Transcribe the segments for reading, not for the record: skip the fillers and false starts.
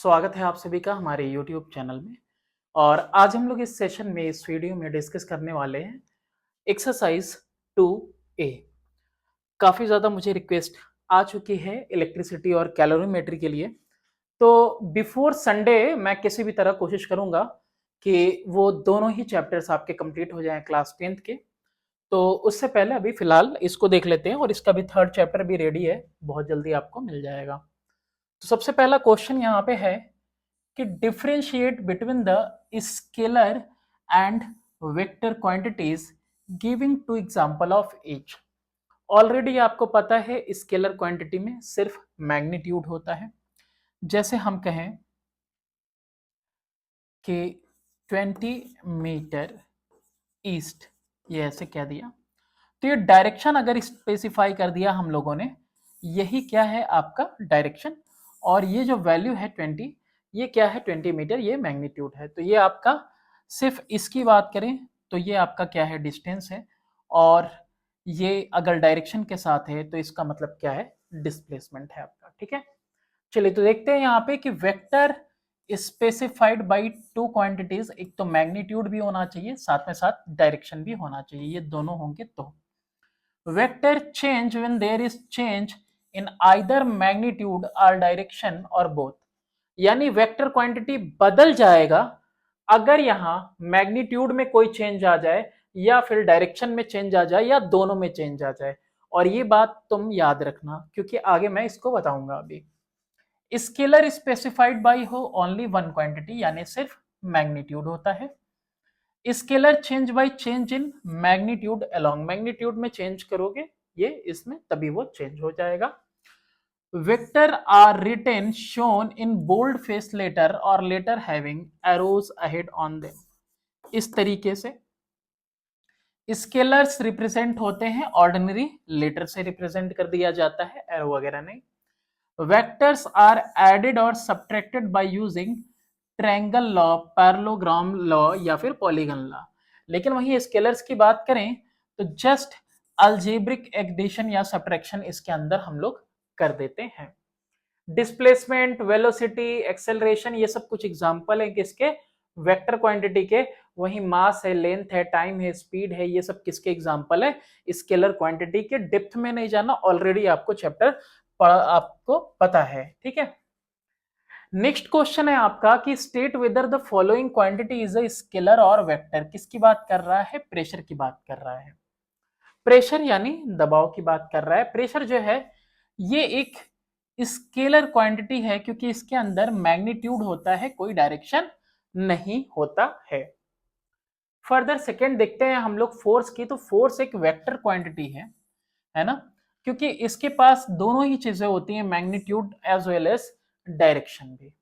स्वागत है आप सभी का हमारे YouTube चैनल में। और आज हम लोग इस सेशन में इस वीडियो में डिस्कस करने वाले हैं एक्सरसाइज 2A। काफ़ी ज़्यादा मुझे रिक्वेस्ट आ चुकी है इलेक्ट्रिसिटी और कैलोरीमेट्री के लिए, तो बिफोर संडे मैं किसी भी तरह कोशिश करूंगा कि वो दोनों ही चैप्टर्स आपके कंप्लीट हो जाएं क्लास 10th के। तो उससे पहले अभी फिलहाल इसको देख लेते हैं और इसका भी थर्ड चैप्टर भी रेडी है, बहुत जल्दी आपको मिल जाएगा। तो सबसे पहला क्वेश्चन यहाँ पे है कि differentiate between the scalar and vector quantities giving two example of each. Already आपको पता है स्केलर क्वांटिटी में सिर्फ मैग्नीट्यूड होता है। जैसे हम कहें कि 20 मीटर ईस्ट, ये ऐसे कह दिया तो ये डायरेक्शन अगर स्पेसिफाई कर दिया हम लोगों ने, यही क्या है आपका डायरेक्शन। और ये जो वैल्यू है 20, ये क्या है 20 मीटर, ये मैग्नीट्यूड है। तो ये आपका सिर्फ इसकी बात करें तो ये आपका क्या है डिस्टेंस है, और ये अगर डायरेक्शन के साथ है तो इसका मतलब क्या है डिस्प्लेसमेंट है आपका। ठीक है, चलिए तो देखते हैं यहाँ पे कि vector specified by two quantities, एक तो मैग्नीट्यूड भी होना चाहिए साथ में साथ डायरेक्शन भी होना चाहिए, ये दोनों होंगे तो vector change when there is change in either magnitude और डायरेक्शन और बोथ। यानी वेक्टर क्वांटिटी बदल जाएगा अगर यहां मैग्नीट्यूड में कोई चेंज आ जाए या फिर डायरेक्शन में चेंज आ जाए या दोनों में चेंज आ जाए। और ये बात तुम याद रखना क्योंकि आगे मैं इसको बताऊंगा। अभी स्केलर स्पेसिफाइड बाय हो ओनली वन क्वांटिटी, यानी सिर्फ मैग्नीट्यूड होता है। Scalar change by change in magnitude along, magnitude में चेंज करोगे ये इसमें तभी वो चेंज हो जाएगा। Vector are written shown in bold face letter और letter having arrows ahead on them. इस तरीके से स्केलर्स रिप्रेजेंट होते हैं ऑर्डिनरी लेटर से रिप्रेजेंट कर दिया जाता है, एरो वगैरह नहीं। वेक्टर्स आर एडेड और subtracted by using triangle law, parallelogram law या फिर पॉलीगन लॉ। लेकिन वहीं स्केलर्स की बात करें तो जस्ट अलजेब्रिक एडिशन या सब्ट्रैक्शन इसके अंदर हम लोग कर देते हैं। डिस्प्लेसमेंट, वेलोसिटी, एक्सेलरेशन, ये सब कुछ एग्जांपल है किसके, वेक्टर क्वांटिटी के। वहीं मास है, लेंथ है, टाइम है, स्पीड है, ये सब किसके एग्जांपल है, स्केलर क्वांटिटी के। डेप्थ में नहीं जाना, ऑलरेडी आपको चैप्टर आपको पता है। ठीक है, नेक्स्ट क्वेश्चन है आपका कि state whether the following quantity is a scalar और वेक्टर। किसकी बात कर रहा है, प्रेशर की बात कर रहा है। प्रेशर यानी दबाव की बात कर रहा है। प्रेशर जो है ये एक स्केलर क्वांटिटी है क्योंकि इसके अंदर मैग्नीट्यूड होता है, कोई डायरेक्शन नहीं होता है। फर्दर सेकेंड देखते हैं हम लोग फोर्स की। तो फोर्स एक वेक्टर क्वांटिटी है ना, क्योंकि इसके पास दोनों ही चीजें होती हैं, magnitude as well as direction भी।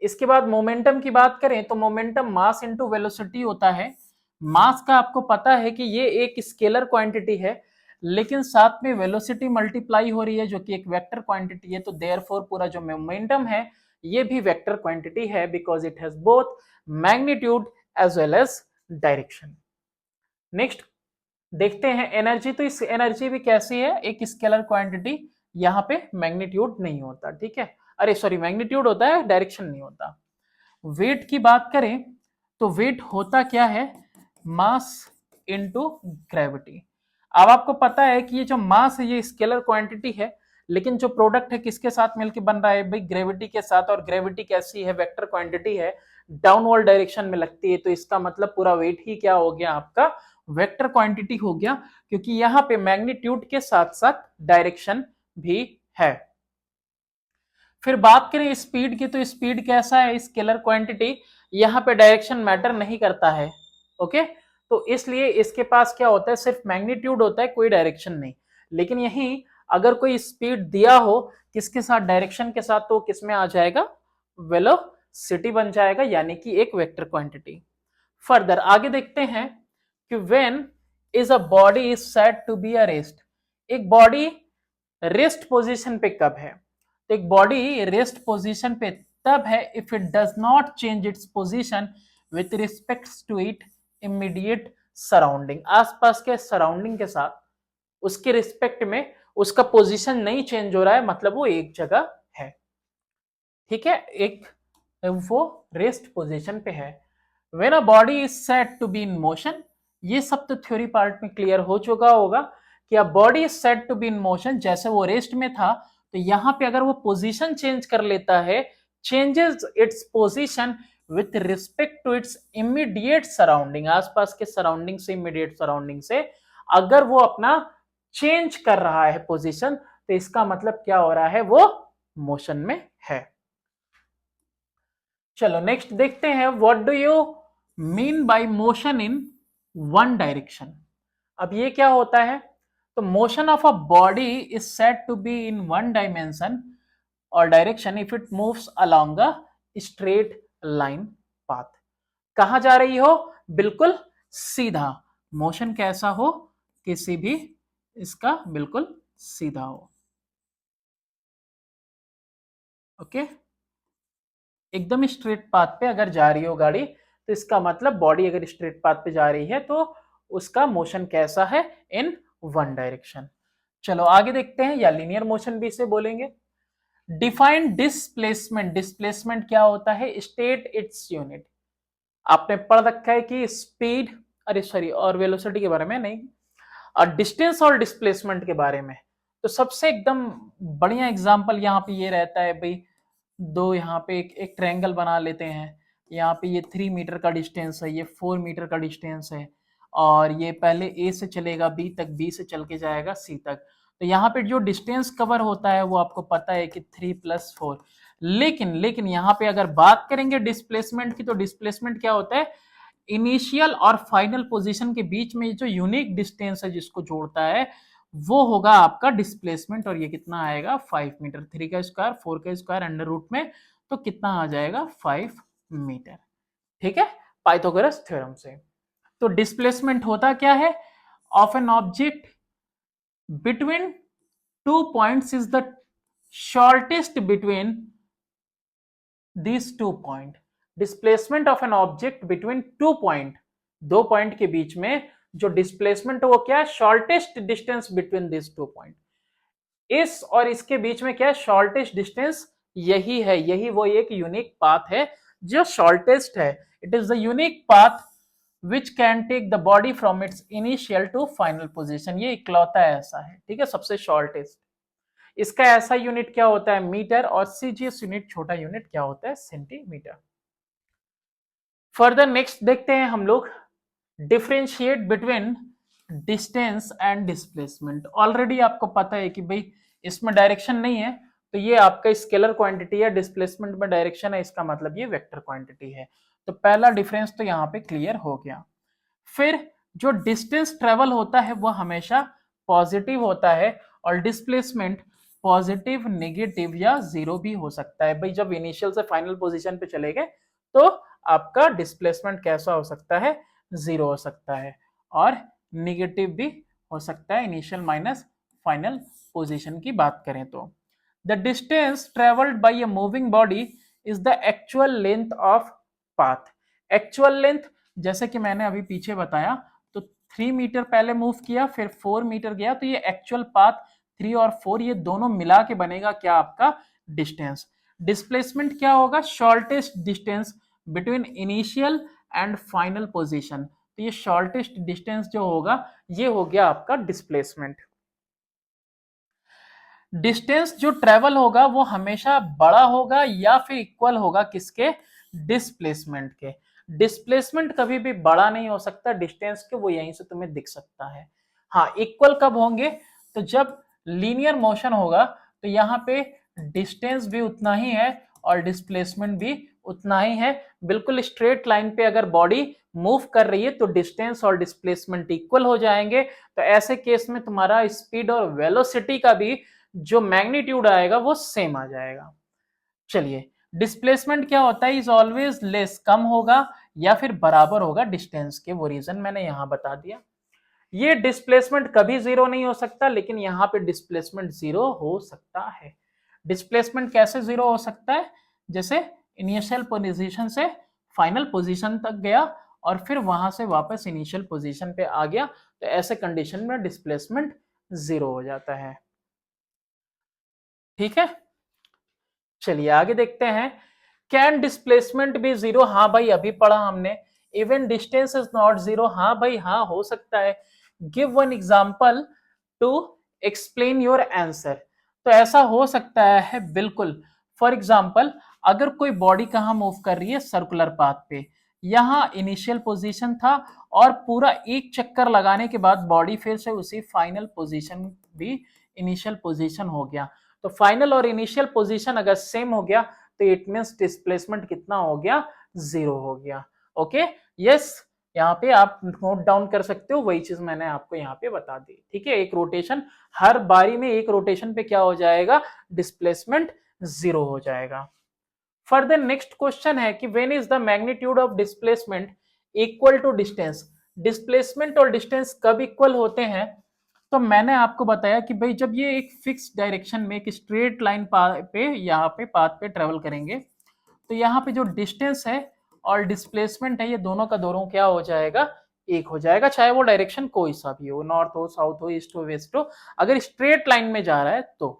इसके बाद मोमेंटम की बात करें तो मोमेंटम मास इनटू वेलोसिटी होता है। मास का आपको पता है कि ये एक स्केलर क्वांटिटी है, लेकिन साथ में वेलोसिटी मल्टीप्लाई हो रही है जो कि एक वेक्टर क्वांटिटी है। तो देयरफॉर पूरा जो मोमेंटम है ये भी वेक्टर क्वांटिटी है because it has both magnitude as well as direction. Next देखते हैं एनर्जी। तो इस एनर्जी भी कैसी है, एक स्केलर क्वांटिटी, यहाँ पे मैग्नीट्यूड नहीं होता। ठीक है, अरे सॉरी, मैग्नीट्यूड होता है, डायरेक्शन नहीं होता। वेट की बात करें तो वेट होता क्या है, मास इनटू ग्रेविटी। अब आपको पता है कि ये जो मास है ये स्केलर क्वांटिटी है, लेकिन जो प्रोडक्ट है किसके साथ मिलकर बन रहा है भाई, ग्रेविटी के साथ। और ग्रेविटी कैसी है, वेक्टर क्वांटिटी है, डाउनवर्ड डायरेक्शन में लगती है। तो इसका मतलब पूरा वेट ही क्या हो गया आपका, वेक्टर क्वांटिटी हो गया, क्योंकि यहाँ पे मैग्नीट्यूड के साथ साथ डायरेक्शन भी है। फिर बात करें स्पीड की, तो स्पीड कैसा है, स्केलर क्वांटिटी, यहाँ पे डायरेक्शन मैटर नहीं करता है। ओके, तो इसलिए इसके पास क्या होता है, सिर्फ मैग्नीट्यूड होता है, कोई डायरेक्शन नहीं। लेकिन यही अगर कोई स्पीड दिया हो किसके साथ, डायरेक्शन के साथ, तो किस में आ जाएगा, वेलोसिटी बन जाएगा, यानी कि एक वेक्टर क्वांटिटी। फर्दर आगे देखते हैं कि when is a body is said to be a rest. एक बॉडी रेस्ट पोजीशन पे कब है, तो एक बॉडी रेस्ट पोजीशन पे तब है if it does not change its position with respect to it immediate surrounding. आसपास के सराउंडिंग के साथ उसके रिस्पेक्ट में उसका पोजीशन नहीं चेंज हो रहा है, मतलब वो एक जगह है। ठीक है, एक वो रेस्ट पोजीशन पे है। When a body is set to be in motion, ये सब तो थ्योरी पार्ट में क्लियर हो चुका होगा कि a body is set to be in motion, जैसे वो रेस्ट में था तो यहाँ पे अगर वो पोजीशन चेंज कर लेता है, changes its position with respect to its immediate surrounding, आसपास के सराउंडिंग से, इमीडिएट सराउंडिंग से अगर वो अपना चेंज कर रहा है पोजीशन, तो इसका मतलब क्या हो रहा है, वो मोशन में है। चलो नेक्स्ट देखते हैं, what do you mean by motion in one direction. अब ये क्या होता है, तो motion of a body is said to be in one dimension और direction if it moves along a straight line path. कहां जा रही हो, बिल्कुल सीधा। मोशन कैसा हो, किसी भी इसका बिल्कुल सीधा हो। ओके, एकदम स्ट्रेट पाथ पे अगर जा रही हो गाड़ी, तो इसका मतलब बॉडी अगर स्ट्रेट पाथ पे जा रही है तो उसका मोशन कैसा है, इन वन डायरेक्शन। चलो आगे देखते हैं, या लीनियर मोशन भी इसे बोलेंगे। डिफाइन डिस्प्लेसमेंट, डिस्प्लेसमेंट क्या होता है, स्टेट इट्स यूनिट। आपने पढ़ रखा है कि स्पीड, अरे सॉरी, और वेलोसिटी के बारे में नहीं, और डिस्टेंस और डिस्प्लेसमेंट के बारे में। तो सबसे एकदम बढ़िया एग्जांपल यहाँ पे ये रहता है भाई, दो यहाँ पे एक ट्रायंगल बना लेते हैं। यहाँ पे ये 3 मीटर का डिस्टेंस है, ये 4 मीटर का डिस्टेंस है, और ये पहले ए से चलेगा बी तक, बी से चल के जाएगा सी तक। तो यहाँ पे जो डिस्टेंस कवर होता है वो आपको पता है कि 3+4। लेकिन यहाँ पे अगर बात करेंगे डिस्प्लेसमेंट की, तो डिस्प्लेसमेंट क्या होता है, इनिशियल और फाइनल पोजीशन के बीच में जो यूनिक डिस्टेंस है जिसको जोड़ता है, वो होगा आपका डिस्प्लेसमेंट। और ये कितना आएगा, 5 मीटर। 3 का स्क्वायर 4 का स्क्वायर अंडर रूट में, तो कितना आ जाएगा, 5 मीटर। ठीक है, पाइथागोरस थ्योरम से। तो डिस्प्लेसमेंट होता क्या है, of an object between two points is the shortest between these 2 point. Displacement of an object between 2 point, दो पॉइंट के बीच में जो डिस्प्लेसमेंट है वो क्या है, shortest distance between this 2 point. इस और इसके बीच में क्या है, शॉर्टेस्ट डिस्टेंस यही है, यही वो एक यूनिक पाथ है जो शॉर्टेस्ट है। It is the unique path which can take the body from its initial to final position. ये इकलौता ऐसा है, ठीक है, सबसे शॉर्टेस्ट। इसका ऐसा यूनिट क्या होता है, मीटर, और सीजीएस यूनिट छोटा यूनिट क्या होता है, सेंटीमीटर। फर्दर नेक्स्ट देखते हैं हम लोग, differentiate between distance and displacement. Already आपको पता है कि भाई इसमें डायरेक्शन नहीं है, तो ये आपका स्केलर क्वांटिटी है, डिस्प्लेसमेंट में डायरेक्शन है, इसका मतलब ये वेक्टर क्वांटिटी है। तो पहला डिफरेंस तो यहाँ पे क्लियर हो गया। फिर जो डिस्टेंस ट्रेवल होता है वो हमेशा पॉजिटिव होता है, और डिस्प्लेसमेंट पॉजिटिव, नेगेटिव या जीरो भी हो सकता है। भाई जब इनिशियल से फाइनल पोजीशन पे चले गए तो आपका डिस्प्लेसमेंट कैसा हो सकता है, जीरो हो सकता है, और नेगेटिव भी हो सकता है, इनिशियल माइनस फाइनल पोजीशन की बात करें तो। The distance travelled bye a moving body is the actual length of path. Actual length, जैसे कि मैंने अभी पीछे बताया, तो 3 मीटर पहले मूव किया, फिर 4 मीटर गया, तो ये एक्चुअल पाथ 3 और 4 ये दोनों मिला के बनेगा क्या, आपका डिस्टेंस। डिस्प्लेसमेंट क्या होगा, shortest distance between initial and final position. तो ये शॉर्टेस्ट डिस्टेंस जो होगा ये हो गया आपका डिस्प्लेसमेंट। डिस्टेंस जो ट्रेवल होगा वो हमेशा बड़ा होगा या फिर इक्वल होगा किसके, डिस्प्लेसमेंट के। डिस्प्लेसमेंट कभी भी बड़ा नहीं हो सकता डिस्टेंस के, वो यहीं से तुम्हें दिख सकता है। हाँ, इक्वल कब होंगे, तो जब लीनियर मोशन होगा तो यहाँ पे डिस्टेंस भी उतना ही है और डिस्प्लेसमेंट भी उतना ही है। बिल्कुल स्ट्रेट लाइन पे अगर बॉडी मूव कर रही है तो डिस्टेंस और डिस्प्लेसमेंट इक्वल हो जाएंगे। तो ऐसे केस में तुम्हारा स्पीड और वेलोसिटी का भी जो मैग्नीट्यूड आएगा वो सेम आ जाएगा। चलिए, डिस्प्लेसमेंट क्या होता है, इज ऑलवेज लेस, कम होगा या फिर बराबर होगा डिस्टेंस के, वो रीजन मैंने यहां बता दिया। ये डिस्प्लेसमेंट कभी जीरो नहीं हो सकता, लेकिन यहां पे डिस्प्लेसमेंट जीरो हो सकता है। डिस्प्लेसमेंट कैसे जीरो हो सकता है, जैसे इनिशियल पोजीशन से फाइनल पोजीशन तक गया और फिर वहां से वापस इनिशियल पोजीशन पे आ गया, तो ऐसे कंडीशन में डिस्प्लेसमेंट जीरो हो जाता है। ठीक है, चलिए आगे देखते हैं। Can displacement be zero? हाँ भाई, अभी पढ़ा हमने। Even distance is not zero? हाँ भाई हाँ, हो सकता है। Give one example to explain your answer. तो ऐसा हो सकता है बिल्कुल। फॉर एग्जांपल, अगर कोई बॉडी कहाँ मूव कर रही है, सर्कुलर पाथ पे, यहाँ इनिशियल पोजीशन था और पूरा एक चक्कर लगाने के बाद बॉडी फिर से उसी फाइनल पोजीशन भी इनिशियल पोजीशन हो गया। तो फाइनल और इनिशियल पोजीशन अगर सेम हो गया तो इट मींस डिस्प्लेसमेंट कितना हो गया? जीरो हो गया। ओके, यस, यहाँ पे आप नोट डाउन कर सकते हो, वही चीज मैंने आपको यहाँ पे बता दी। ठीक है, एक रोटेशन, हर बारी में एक रोटेशन पे क्या हो जाएगा? डिस्प्लेसमेंट जीरो हो जाएगा। फर्दर नेक्स्ट क्वेश्चन है कि when is the magnitude of displacement equal to distance? Displacement और डिस्टेंस कब इक्वल होते हैं? तो मैंने आपको बताया कि भाई जब ये एक फिक्स डायरेक्शन में एक स्ट्रेट लाइन पे यहाँ पे पाथ पे ट्रेवल करेंगे, तो यहाँ पे जो डिस्टेंस है और डिस्प्लेसमेंट है, ये दोनों का दोनों क्या हो जाएगा? एक हो जाएगा, चाहे वो डायरेक्शन कोई सा भी हो, नॉर्थ हो, साउथ हो, ईस्ट हो, वेस्ट हो, अगर स्ट्रेट लाइन में जा रहा है तो।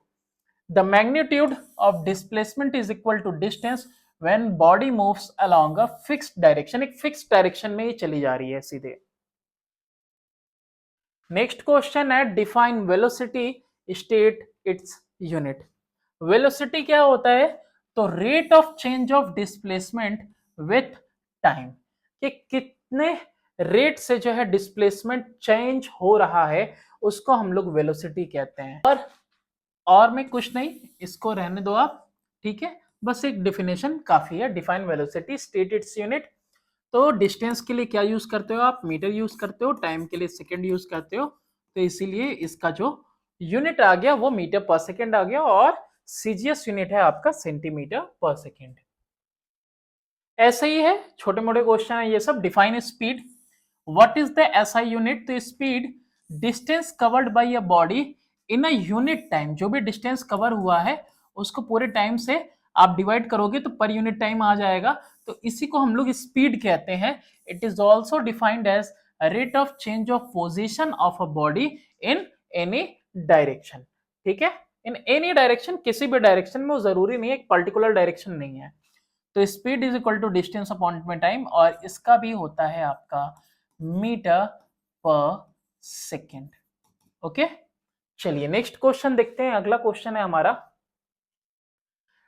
The magnitude of displacement is equal to distance when body moves along a fixed direction. एक फिक्स डायरेक्शन में ये चली जा रही है सीधे। नेक्स्ट क्वेश्चन है define velocity state its unit. Velocity क्या होता है? तो rate of change of displacement with time, कि कितने रेट से जो है डिस्प्लेसमेंट चेंज हो रहा है, उसको हम लोग वेलोसिटी कहते हैं। और मैं कुछ नहीं, इसको रहने दो आप। ठीक है, बस एक डिफिनेशन काफी है। Define velocity state its unit. तो डिस्टेंस के लिए क्या यूज करते हो आप? मीटर यूज करते हो। टाइम के लिए सेकंड यूज करते हो। तो इसीलिए इसका जो यूनिट आ गया वो मीटर पर सेकंड आ गया, और सीजीएस यूनिट है आपका सेंटीमीटर पर सेकंड। ऐसे ही है, छोटे मोटे क्वेश्चन है ये सब। Define speed. What is the SI unit? तो speed distance covered by a body in a unit time. जो भी डिस्टेंस कवर हुआ है उसको पूरे टाइम से आप डिवाइड करोगे तो पर यूनिट टाइम आ जाएगा, तो इसी को हम लोग स्पीड कहते हैं। It is also defined as rate of change of position of a body in any direction. ठीक है, इन एनी डायरेक्शन, किसी भी डायरेक्शन में, वो जरूरी नहीं है, एक पर्टिकुलर डायरेक्शन नहीं है। तो speed is equal to distance upon time, और इसका भी होता है आपका मीटर पर सेकेंड। ओके, चलिए नेक्स्ट क्वेश्चन देखते हैं। अगला क्वेश्चन है हमारा,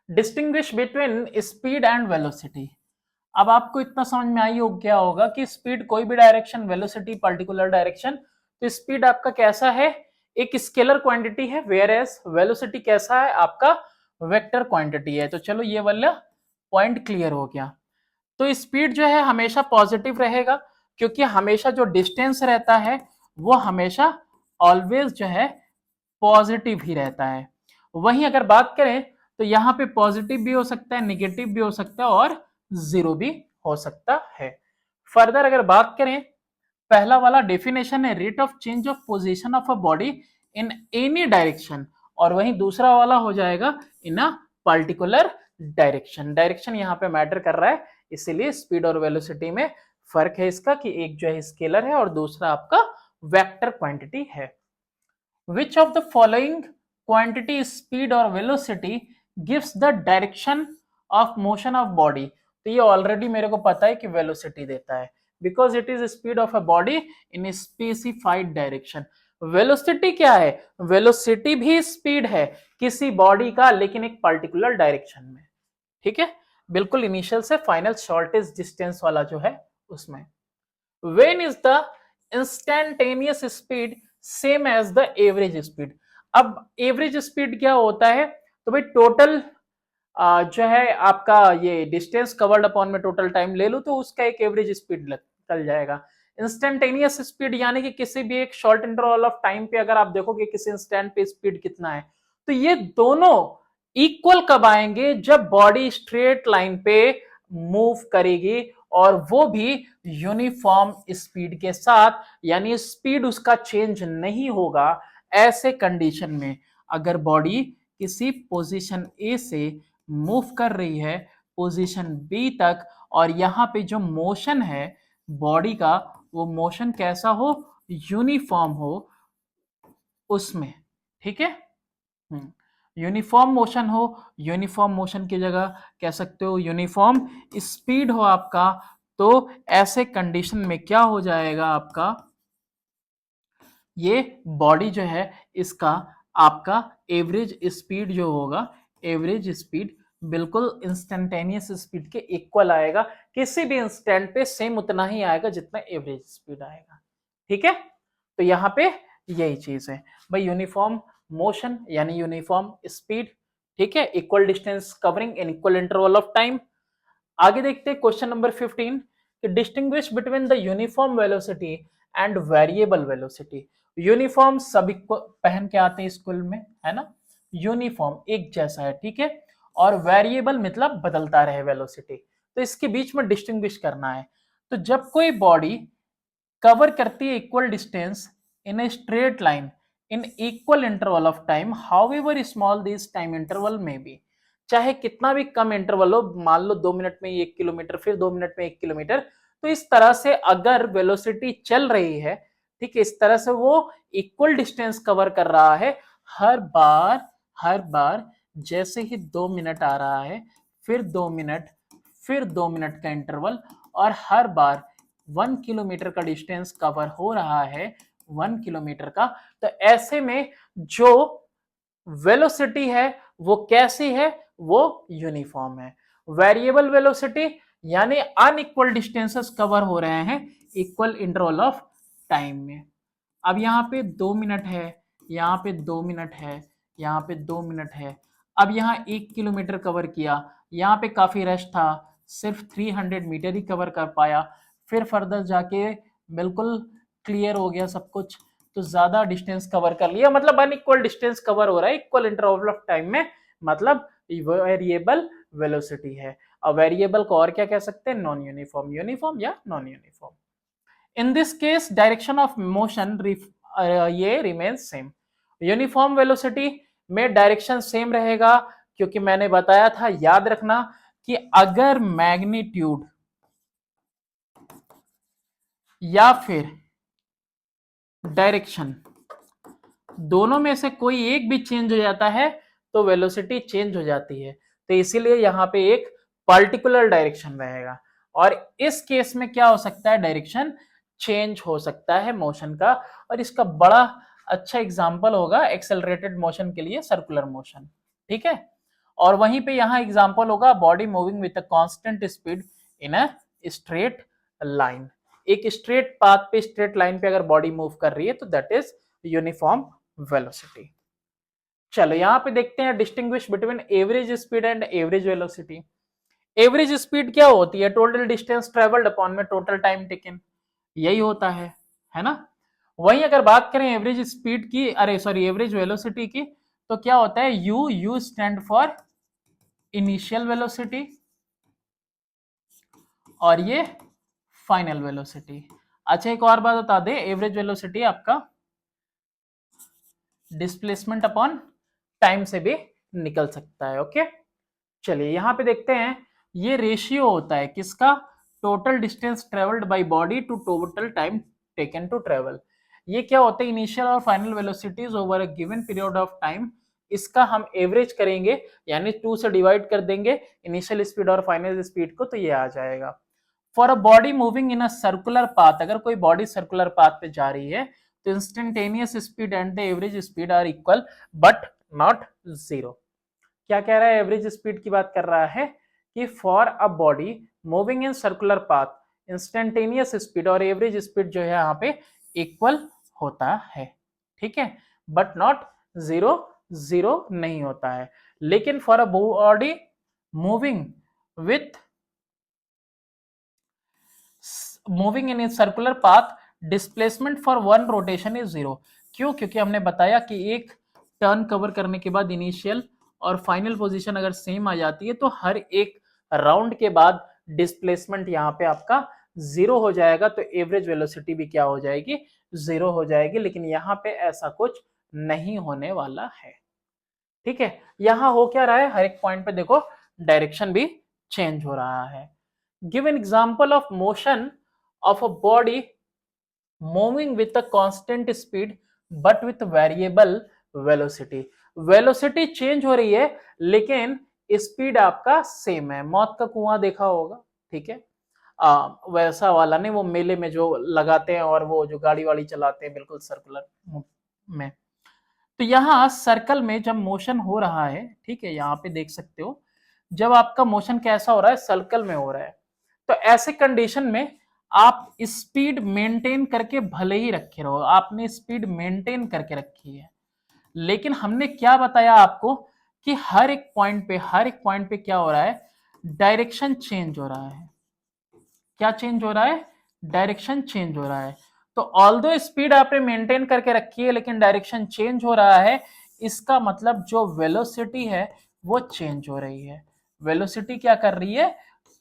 distinguish between speed and velocity. अब आपको इतना समझ में आई हो गया होगा कि स्पीड कोई भी डायरेक्शन, वेलोसिटी पर्टिकुलर डायरेक्शन। तो स्पीड आपका कैसा है? एक स्केलर क्वांटिटी है, वेयर एज वेलोसिटी कैसा है? आपका वेक्टर क्वांटिटी है। तो चलो ये वाला पॉइंट क्लियर हो गया। तो स्पीड जो है हमेशा पॉजिटिव रहेगा, क्योंकि हमेशा जो डिस्टेंस रहता है वो हमेशा ऑलवेज जो है पॉजिटिव ही रहता है। वहीं अगर बात करें तो यहाँ पे पॉजिटिव भी हो सकता है, निगेटिव भी हो सकता है, और जीरो भी हो सकता है। फर्दर अगर बात करें, पहला वाला डेफिनेशन है rate of change of position of a body in any direction, और वहीं दूसरा वाला हो जाएगा इन अ पर्टिकुलर डायरेक्शन। डायरेक्शन यहाँ पे मैटर कर रहा है, इसीलिए स्पीड और वेलोसिटी में फर्क है इसका, कि एक जो है स्केलर है और दूसरा आपका वेक्टर क्वांटिटी है। Which of the following quantity, speed or velocity gives the direction of motion of body? तो ये ऑलरेडी मेरे को पता है कि वेलोसिटी देता है, because it is speed of a body in specified direction. Velocity क्या है? वेलोसिटी भी स्पीड है किसी बॉडी का, लेकिन एक पर्टिकुलर डायरेक्शन में। ठीक है, बिल्कुल इनिशियल से फाइनल शॉर्टेस्ट डिस्टेंस वाला जो है उसमें। When is the instantaneous speed same as the average speed? अब एवरेज स्पीड क्या होता है? तो भाई टोटल जो है आपका ये डिस्टेंस कवर्ड अपॉन में टोटल टाइम ले लो तो उसका एक एवरेज स्पीड चल जाएगा। इंस्टेंटेनियस स्पीड यानी कि किसी भी एक शॉर्ट इंटरवल ऑफ टाइम पे अगर आप देखोगे किसी इंस्टेंट पे स्पीड कितना है, तो ये दोनों इक्वल कब आएंगे? जब बॉडी स्ट्रेट लाइन पे मूव करेगी, और वो भी यूनिफॉर्म स्पीड के साथ, यानी स्पीड उसका चेंज नहीं होगा। ऐसे कंडीशन में अगर बॉडी किसी पोजीशन ए से मूव कर रही है पोजीशन बी तक, और यहाँ पे जो मोशन है बॉडी का, वो मोशन कैसा हो? यूनिफॉर्म हो उसमें। ठीक है, यूनिफॉर्म मोशन हो, यूनिफॉर्म मोशन की जगह कह सकते हो यूनिफॉर्म स्पीड हो आपका, तो ऐसे कंडीशन में क्या हो जाएगा आपका, ये बॉडी जो है इसका आपका एवरेज स्पीड जो होगा, एवरेज स्पीड बिल्कुल इंस्टेंटेनियस स्पीड के इक्वल आएगा, किसी भी इंस्टेंट पे सेम उतना ही आएगा जितना एवरेज स्पीड आएगा। ठीक है, तो यहां पे यही चीज है भाई, यूनिफॉर्म मोशन यानी यूनिफॉर्म स्पीड, ठीक है, equal distance covering in equal interval of time. आगे देखते हैं क्वेश्चन नंबर 15 कि distinguish between the uniform velocity and variable velocity. Uniform सभी को पहन के आते हैं स्कूल में, है ना, यूनिफॉर्म एक जैसा है, ठीक है, और वेरिएबल मतलब बदलता रहे वेलोसिटी, तो इसके बीच में डिस्टिंग्विश करना है। तो जब कोई बॉडी कवर करती है equal distance in a straight line in equal interval of time, however small this time interval में बी, चाहे कितना भी कम इंटरवल हो, मान लो 2 मिनट में 1 किलोमीटर, फिर 2 मिनट में 1 किलोमीटर, तो इस तरह से अगर वेलोसिटी चल रही है, ठीक है, इस तरह से वो इक्वल डिस्टेंस कवर कर रहा है हर बार जैसे ही 2 मिनट आ रहा है, फिर 2 मिनट, फिर 2 मिनट का इंटरवल, और हर बार 1 किलोमीटर का डिस्टेंस कवर हो रहा है, 1 किलोमीटर का, तो ऐसे में जो वेलोसिटी है वो कैसी है, वो यूनिफॉर्म है। वेरिएबल वेलोसिटी यानी अनइक्वल डिस्टेंसेस कवर हो रहे हैं इक्वल इंटरवल ऑफ टाइम में। अब यहाँ पे 2 मिनट है, यहाँ पे 2 मिनट है, यहाँ पे 2 मिनट है, अब यहाँ 1 किलोमीटर कवर किया, यहाँ पे काफी रश था, सिर्फ 300 मीटर ही कवर कर पाया, फिर फर्दर जाके बिल्कुल क्लियर हो गया सब कुछ, तो ज्यादा डिस्टेंस कवर कर लिया, मतलब अनइक्वल डिस्टेंस कवर हो रहा है इक्वल इंटरवल ऑफ टाइम में, मतलब वेरिएबल वेलोसिटी है। और वेरिएबल को और क्या कह सकते हैं, नॉन यूनिफॉर्म, यूनिफॉर्म या non uniform. In this case direction of motion ये रिमेन सेम, यूनिफॉर्म वेलोसिटी में डायरेक्शन सेम रहेगा, क्योंकि मैंने बताया था, याद रखना कि अगर मैग्नीट्यूड या फिर डायरेक्शन दोनों में से कोई एक भी चेंज हो जाता है तो वेलोसिटी चेंज हो जाती है, तो इसीलिए यहां पे एक पर्टिकुलर डायरेक्शन रहेगा, और इस केस में क्या हो सकता है, डायरेक्शन चेंज हो सकता है मोशन का, और इसका बड़ा अच्छा एग्जांपल होगा एक्सेलरेटेड मोशन के लिए सर्कुलर मोशन, ठीक है। और वहीं पे यहां एग्जांपल होगा body moving with a constant speed in a straight line, एक स्ट्रेट पाथ पे, स्ट्रेट लाइन पे अगर बॉडी मूव कर रही है तो दैट इज यूनिफॉर्म वेलोसिटी। चलो यहां पे देखते हैं distinguish between average speed and average velocity. Average speed क्या होती है, टोटल डिस्टेंस ट्रेवल्ड अपॉन में टोटल टाइम टेकन, यही होता है ना। वहीं अगर बात करें एवरेज स्पीड की, अरे सॉरी एवरेज वेलोसिटी की, तो क्या होता है, you stand for initial velocity और ये फाइनल वेलोसिटी। अच्छा एक और बात बता दे, एवरेज वेलोसिटी आपका डिस्प्लेसमेंट अपॉन टाइम से भी निकल सकता है, ओके। चलिए यहां पे देखते हैं, ये रेशियो होता है किसका, total distance travelled by body to total time taken to travel. ये क्या होता है, इनिशियल और final velocities over a given period of time, इसका हम एवरेज करेंगे, यानी 2 से डिवाइड कर देंगे इनिशियल स्पीड और फाइनल स्पीड को, तो ये आ जाएगा। For a body moving in a circular path, अगर कोई बॉडी सर्कुलर पाथ पे जा रही है तो instantaneous speed and the average speed are equal but not zero. क्या कह रहा है, एवरेज स्पीड की बात कर रहा है कि for a body moving in circular path instantaneous speed और एवरेज स्पीड जो है यहाँ पे इक्वल होता है, ठीक है, बट नॉट जीरो, जीरो नहीं होता है। लेकिन for a body moving with moving in circular path displacement for one rotation is zero. क्यों, क्योंकि हमने बताया कि एक टर्न कवर करने के बाद इनिशियल और फाइनल पोजीशन अगर सेम आ जाती है तो हर एक राउंड के बाद डिस्प्लेसमेंट यहाँ पे आपका जीरो हो जाएगा, तो एवरेज वेलोसिटी भी क्या हो जाएगी, जीरो हो जाएगी। लेकिन यहाँ पे ऐसा कुछ नहीं होने वाला है, ठीक है। यहाँ हो क्या रहा है, हर एक पॉइंट पे देखो डायरेक्शन भी चेंज हो रहा है। Give an example of motion of a body moving with a constant speed but with variable velocity। Velocity change हो रही है लेकिन स्पीड आपका सेम है। मौत का कुआं देखा होगा, ठीक है, वैसा वाला नहीं, वो मेले में जो लगाते हैं और वो जो गाड़ी वाड़ी चलाते हैं बिल्कुल सर्कुलर में। तो यहाँ सर्कल में जब मोशन हो रहा है, ठीक है, यहाँ पे देख सकते हो जब आपका मोशन कैसा हो रहा है, सर्कल में हो रहा है, तो ऐसे कंडीशन में आप स्पीड मेंटेन करके भले ही रखे रहो, आपने स्पीड मेंटेन करके रखी है, लेकिन हमने क्या बताया आपको कि हर एक पॉइंट पे क्या हो रहा है, डायरेक्शन चेंज हो रहा है। क्या चेंज हो रहा है, डायरेक्शन चेंज हो रहा है। तो ऑल्दो स्पीड आपने मेंटेन करके रखी है लेकिन डायरेक्शन चेंज हो रहा है, इसका मतलब जो वेलोसिटी है वो चेंज हो रही है। वेलोसिटी क्या कर रही है,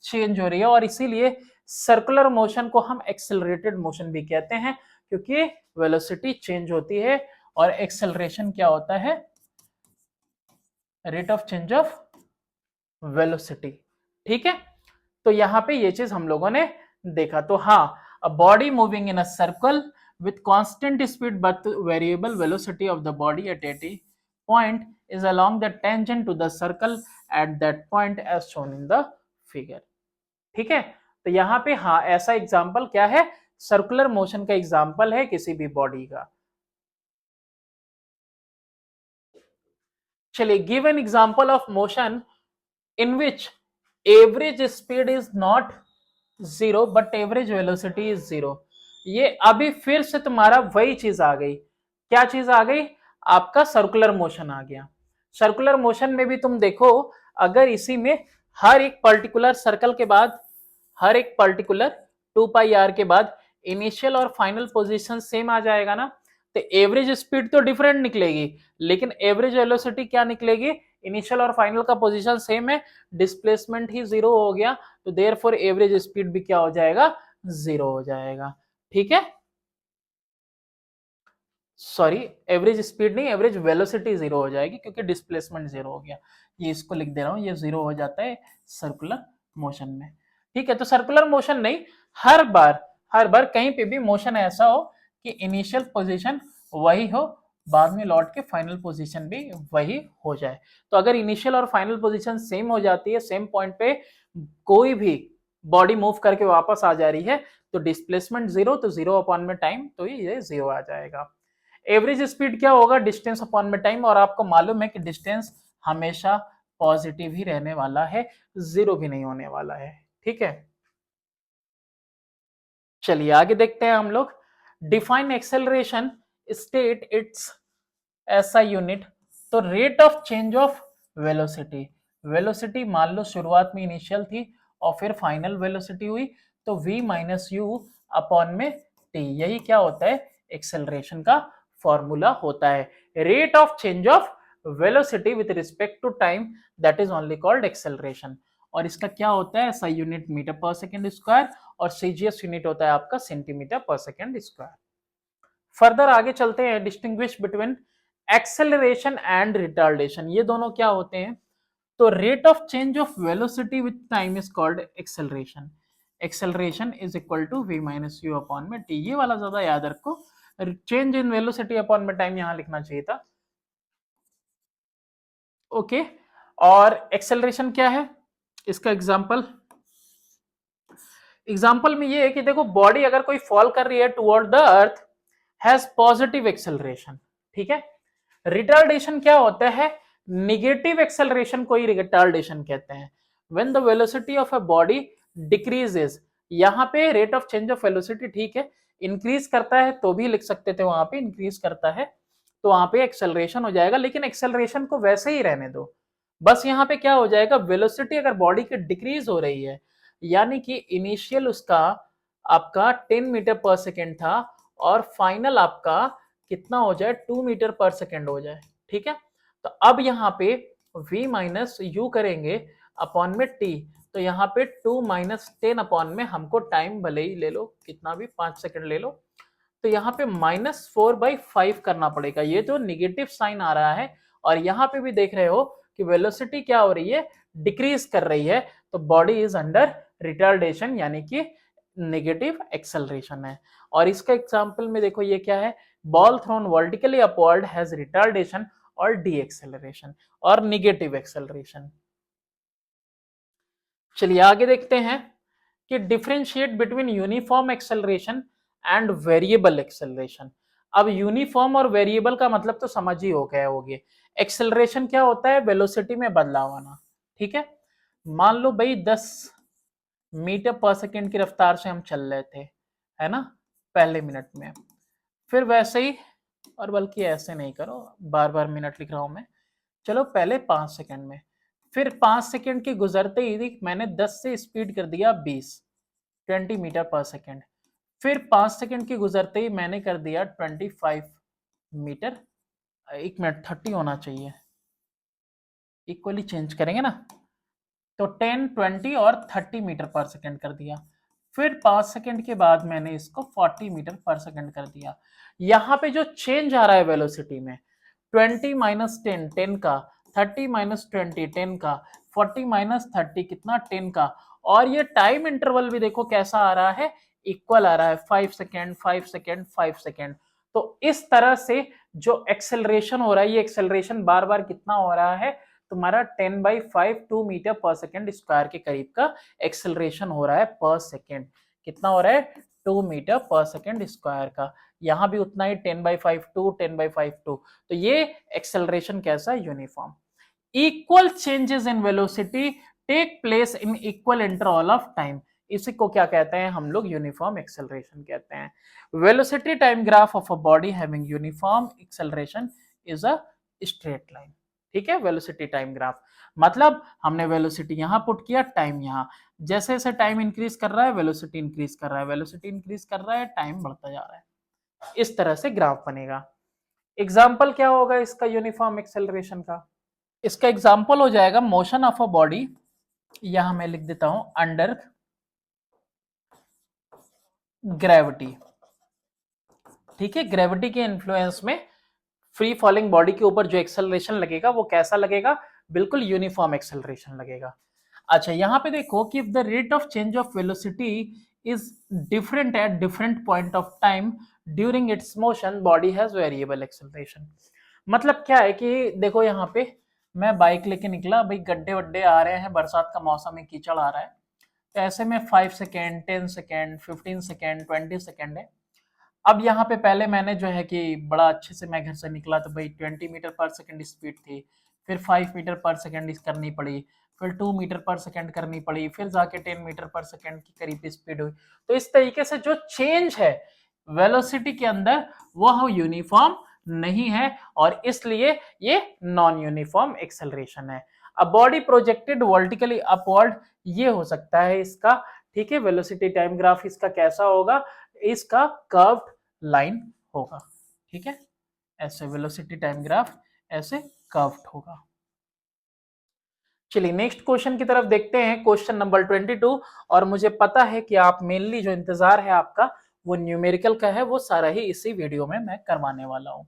चेंज हो रही है, और इसीलिए सर्कुलर मोशन को हम एक्सेलरेटेड मोशन भी कहते हैं, क्योंकि वेलोसिटी चेंज होती है और एक्सेलरेशन क्या होता है, rate of change of velocity. ठीक है, तो यहां पे ये चीज हम लोगों ने देखा। तो हाँ, a body moving in a circle with constant speed but variable velocity of the body at any point is along the tangent to the circle at that point as shown in the figure। ठीक है, तो यहां पे हाँ ऐसा example क्या है, circular motion का एग्जांपल है किसी भी बॉडी का। चलिए, give an example of motion in which average speed is not zero but average velocity is zero। ये अभी फिर से तुम्हारा वही चीज आ गई, क्या चीज आ गई, आपका सर्कुलर मोशन आ गया। सर्कुलर मोशन में भी तुम देखो, अगर इसी में हर एक पर्टिकुलर सर्कल के बाद, हर एक पर्टिकुलर 2πr के बाद इनिशियल और फाइनल पोजीशन सेम आ जाएगा ना, तो एवरेज स्पीड तो डिफरेंट निकलेगी लेकिन एवरेज वेलोसिटी क्या निकलेगी, इनिशियल और फाइनल का पोजीशन सेम है, डिस्प्लेसमेंट ही जीरो हो गया, तो देयरफॉर एवरेज स्पीड भी क्या हो जाएगा, जीरो हो जाएगा। ठीक है, सॉरी, एवरेज स्पीड नहीं, एवरेज वेलोसिटी जीरो हो जाएगी क्योंकि डिस्प्लेसमेंट जीरो हो गया। ये इसको लिख दे रहा हूं, ये जीरो हो जाता है सर्कुलर मोशन में। ठीक है, तो सर्कुलर मोशन नहीं, हर बार कहीं पे भी मोशन ऐसा हो कि इनिशियल पोजीशन वही हो, बाद में लौट के फाइनल पोजीशन भी वही हो जाए। तो अगर इनिशियल और फाइनल पोजीशन सेम हो जाती है, सेम पॉइंट पे कोई भी बॉडी मूव करके वापस आ जा रही है, तो डिस्प्लेसमेंट जीरो, तो जीरो अपॉन में टाइम, तो ये जीरो आ जाएगा। एवरेज स्पीड क्या होगा, डिस्टेंस अपॉन में टाइम, और आपको मालूम है कि डिस्टेंस हमेशा पॉजिटिव ही रहने वाला है, जीरो भी नहीं होने वाला है। ठीक है, चलिए आगे देखते हैं हम लोग। Define acceleration, state its SI unit. तो rate of change of velocity, velocity मान लो शुरुआत में इनिशियल थी और फिर फाइनल वेलोसिटी हुई, तो v माइनस यू अपॉन में t, यही क्या होता है, एक्सेलरेशन का फॉर्मूला होता है। Rate of change of velocity with respect to time, that is only called acceleration. और इसका क्या होता है, एसआई यूनिट मीटर पर सेकेंड स्क्वायर, और सीजीएस यूनिट होता है आपका सेंटीमीटर पर सेकेंड स्क्वायर। फर्दर आगे चलते हैं, distinguish between acceleration and retardation, ये दोनों क्या होते हैं। तो rate of change of velocity with time is called acceleration, acceleration is equal to v minus u upon में t, ये वाला ज्यादा याद रखो, चेंज इन वेलोसिटी अपॉन में टाइम यहां लिखना चाहिए था। ओके, और एक्सेलरेशन क्या है, इसका एग्जांपल में ये है कि देखो, बॉडी अगर कोई फॉल कर रही है toward the earth, has positive acceleration. ठीक है, रिटार्डेशन क्या होता है, निगेटिव एक्सेलरेशन को ही रिटार्डेशन कहते हैं। When the velocity of a body decreases, यहां पे rate of change of velocity ठीक है, इंक्रीज करता है तो भी लिख सकते थे, वहां पे इंक्रीज करता है तो वहां पे एक्सेलरेशन हो जाएगा, लेकिन एक्सेलरेशन को वैसे ही रहने दो। बस यहाँ पे क्या हो जाएगा, वेलोसिटी अगर बॉडी की डिक्रीज हो रही है, यानी कि इनिशियल उसका आपका 10 मीटर पर सेकेंड था और फाइनल आपका कितना हो जाए, 2 मीटर पर सेकेंड हो जाए। ठीक है, तो अब यहाँ पे v माइनस यू करेंगे अपॉन में t, तो यहाँ पे 2 माइनस 10 अपॉन में हमको टाइम भले ही ले लो कितना भी, 5 सेकेंड ले लो, तो यहाँ पे -4/5 करना पड़ेगा। ये तो निगेटिव साइन आ रहा है, और यहाँ पे भी देख रहे हो कि वेलोसिटी क्या हो रही है, डिक्रीज कर रही है, तो बॉडी इज अंडर रिटार्डेशन, यानी कि नेगेटिव एक्सेलरेशन है। और इसका एग्जांपल में देखो ये क्या है, ball thrown vertically upward has retardation और डी एक्सेलरेशन और निगेटिव एक्सेलरेशन। चलिए आगे देखते हैं कि differentiate between uniform acceleration and variable acceleration. अब यूनिफॉर्म और वेरिएबल का मतलब तो समझ ही हो गए होगे। एक्सेलरेशन क्या होता है? वेलोसिटी में बदलाव आना, ठीक है। मान लो भाई 10 मीटर पर सेकेंड की रफ्तार से हम चल रहे थे, है ना, पहले मिनट में, फिर वैसे ही, और बल्कि ऐसे नहीं करो, बार बार मिनट लिख रहा हूं मैं, चलो पहले 5 सेकेंड में, फिर 5 सेकेंड के गुजरते ही मैंने 10 से स्पीड कर दिया 20 मीटर पर सेकेंड, फिर 5 सेकेंड के गुजरते ही मैंने कर दिया 25 मीटर, एक मिनट 30 होना चाहिए, इक्वली चेंज करेंगे ना, तो 10, 20 और 30 मीटर पर सेकेंड कर दिया। फिर 5 सेकेंड के बाद मैंने इसको 40 मीटर पर सेकेंड कर दिया। यहाँ पे जो चेंज आ रहा है वेलोसिटी में, 20 माइनस 10 10 का, 30 माइनस 20 10 का, 40 माइनस 30 कितना 10 का, और ये टाइम इंटरवल भी देखो कैसा आ रहा है, इक्वल आ रहा है, 5 सेकेंड 5 सेकेंड 5 सेकेंड। तो इस तरह से जो एक्सेलरेशन हो रहा है, ये एक्सेलरेशन बार बार कितना हो रहा है तुम्हारा, 10/5 2 मीटर पर सेकेंड स्क्वायर के करीब का एक्सेलरेशन हो रहा है पर सेकेंड। कितना हो रहा है? 2 मीटर पर सेकेंड स्क्वायर का। यहाँ भी उतना ही 10/5 2 10/5 2। तो ये एक्सेलरेशन कैसा है? Uniform. Equal changes in velocity take place in equal interval of time. इसी को क्या कहते हैं हम लोग? यूनिफॉर्म एक्सेलरेशन कहते हैं। Velocity time graph of a body having uniform acceleration is a straight line. ठीक है, वेलोसिटी टाइम ग्राफ मतलब हमने वेलोसिटी यहां पुट किया, टाइम यहां, जैसे जैसे टाइम इंक्रीज कर रहा है वेलोसिटी इंक्रीज कर रहा है, वेलोसिटी इंक्रीज कर रहा है, टाइम बढ़ता जा रहा है, इस तरह से ग्राफ बनेगा। एग्जाम्पल क्या होगा इसका यूनिफॉर्म एक्सेलरेशन का? इसका एग्जाम्पल हो जाएगा मोशन ऑफ अ बॉडी, यहां मैं लिख देता हूं अंडर ग्रेविटी। ठीक है, ग्रेविटी के इन्फ्लुएंस में फ्री फॉलिंग बॉडी के ऊपर जो एक्सेलरेशन लगेगा वो कैसा लगेगा? बिल्कुल यूनिफॉर्म एक्सेलरेशन लगेगा। अच्छा, यहां पे देखो कि if the rate of change of velocity is different at different point of time during its motion, body has variable acceleration. मतलब क्या है कि देखो यहाँ पे मैं बाइक लेके निकला, भाई गड्ढे वड्डे आ रहे हैं, बरसात का मौसम है, कीचड़ आ रहा है, तो ऐसे में 5 सेकेंड 10 सेकेंड 15 सेकेंड 20 सेकेंड है। अब यहाँ पे पहले मैंने जो है कि बड़ा अच्छे से मैं घर से निकला तो भाई 20 मीटर पर सेकेंड स्पीड थी, फिर 5 मीटर पर सेकेंड करनी पड़ी, फिर 2 मीटर पर सेकेंड करनी पड़ी, फिर जाके 10 मीटर पर सेकेंड की करीब स्पीड हुई। तो इस तरीके से जो चेंज है वेलोसिटी के अंदर वह यूनिफॉर्म नहीं है, और इसलिए ये नॉन यूनिफॉर्म एक्सेलरेशन है। A body projected vertically upward, ये हो सकता है इसका। ठीक है, वेलोसिटी टाइम ग्राफ इसका कैसा होगा? इसका कर्व्ड लाइन होगा। ठीक है, ऐसे वेलोसिटी टाइम ग्राफ ऐसे कर्व्ड होगा। चलिए नेक्स्ट क्वेश्चन की तरफ देखते हैं, क्वेश्चन नंबर 22। और मुझे पता है कि आप मेनली जो इंतजार है आपका वो न्यूमेरिकल का है, वो सारा ही इसी वीडियो में मैं करवाने वाला हूं।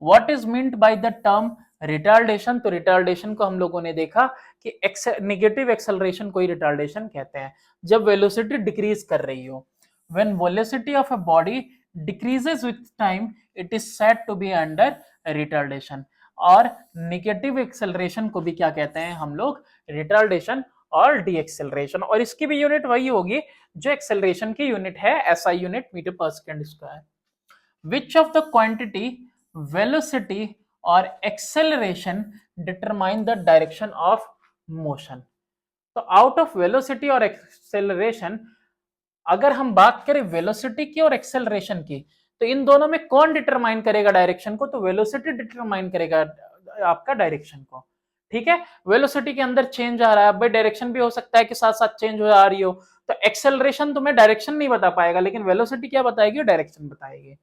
What is meant by the term retardation? तो रिटार्डेशन को हम लोगों ने देखा कि नेगेटिव एक्सेलरेशन को ही रिटार्डेशन कहते हैं, जब वेलोसिटी डिक्रीज कर रही हो। When velocity of a body decreases with time it is said to be under retardation. और नेगेटिव एक्सेलरेशन को भी क्या कहते हैं हम लोग? रिटार्डेशन और डी एक्सेलरेशन। और इसकी भी यूनिट वही होगी जो एक्सेलरेशन की यूनिट है, एसआई यूनिट, मीटर पर second square. Which of the quantity, velocity or acceleration determine the direction of motion? तो आउट ऑफ वेलोसिटी और एक्सेलरेशन, अगर हम बात करें वेलोसिटी की और एक्सेलरेशन की, तो इन दोनों में कौन डिटरमाइन करेगा डायरेक्शन को? तो वेलोसिटी डिटरमाइन करेगा आपका डायरेक्शन को। ठीक है, वेलोसिटी के अंदर चेंज आ रहा है, भाई डायरेक्शन भी हो सकता है कि साथ साथ चेंज हो आ रही हो, तो एक्सेलरेशन तुम्हें डायरेक्शन नहीं बता पाएगा, लेकिन वेलोसिटी क्या बताएगी? डायरेक्शन बताएगी।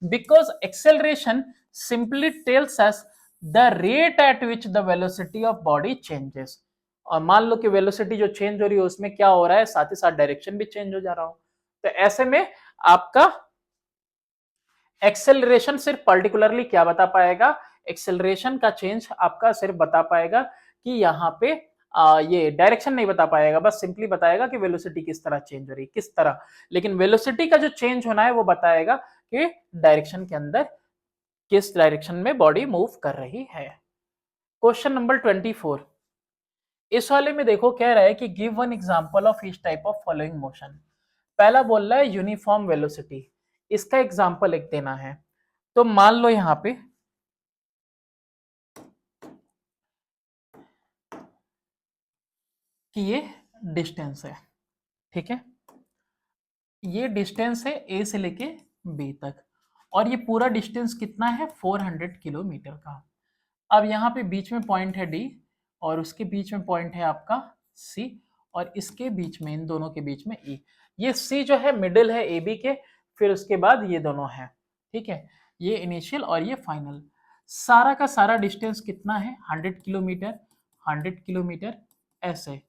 Because acceleration simply tells us the rate at which the velocity of body changes। और मान लो कि वेलोसिटी जो चेंज हो रही है उसमें क्या हो रहा है, साथ ही साथ डायरेक्शन भी चेंज हो जा रहा हो, तो ऐसे में आपका एक्सेलरेशन सिर्फ पर्टिकुलरली क्या बता पाएगा? एक्सेलरेशन का चेंज आपका सिर्फ बता पाएगा कि यहाँ पे ये डायरेक्शन नहीं बता पाएगा, बस सिंपली बताएगा कि वेलोसिटी किस तरह चेंज हो रही है, किस तरह। लेकिन वेलोसिटी का जो चेंज होना है वो बताएगा कि डायरेक्शन के अंदर किस डायरेक्शन में बॉडी मूव कर रही है। क्वेश्चन नंबर 24, इस वाले में देखो कह रहा है कि give one example of each type of following motion. पहला बोल रहा है यूनिफॉर्म वेलोसिटी, इसका एग्जांपल एक देना है। तो मान लो यहां पे कि ये डिस्टेंस है, ठीक है, ये डिस्टेंस है ए से लेके बी तक, और ये पूरा डिस्टेंस कितना है 400 किलोमीटर का। अब यहाँ पे बीच में पॉइंट है डी, और उसके बीच में पॉइंट है आपका सी, और इसके बीच में, इन दोनों के बीच में ई। ये सी जो है मिडिल है ए बी के, फिर उसके बाद ये दोनों है, ठीक है, ये इनिशियल और ये फाइनल। सारा का सारा डिस्टेंस कितना है 100 किलोमीटर, 100 किलोमीटर ऐसे,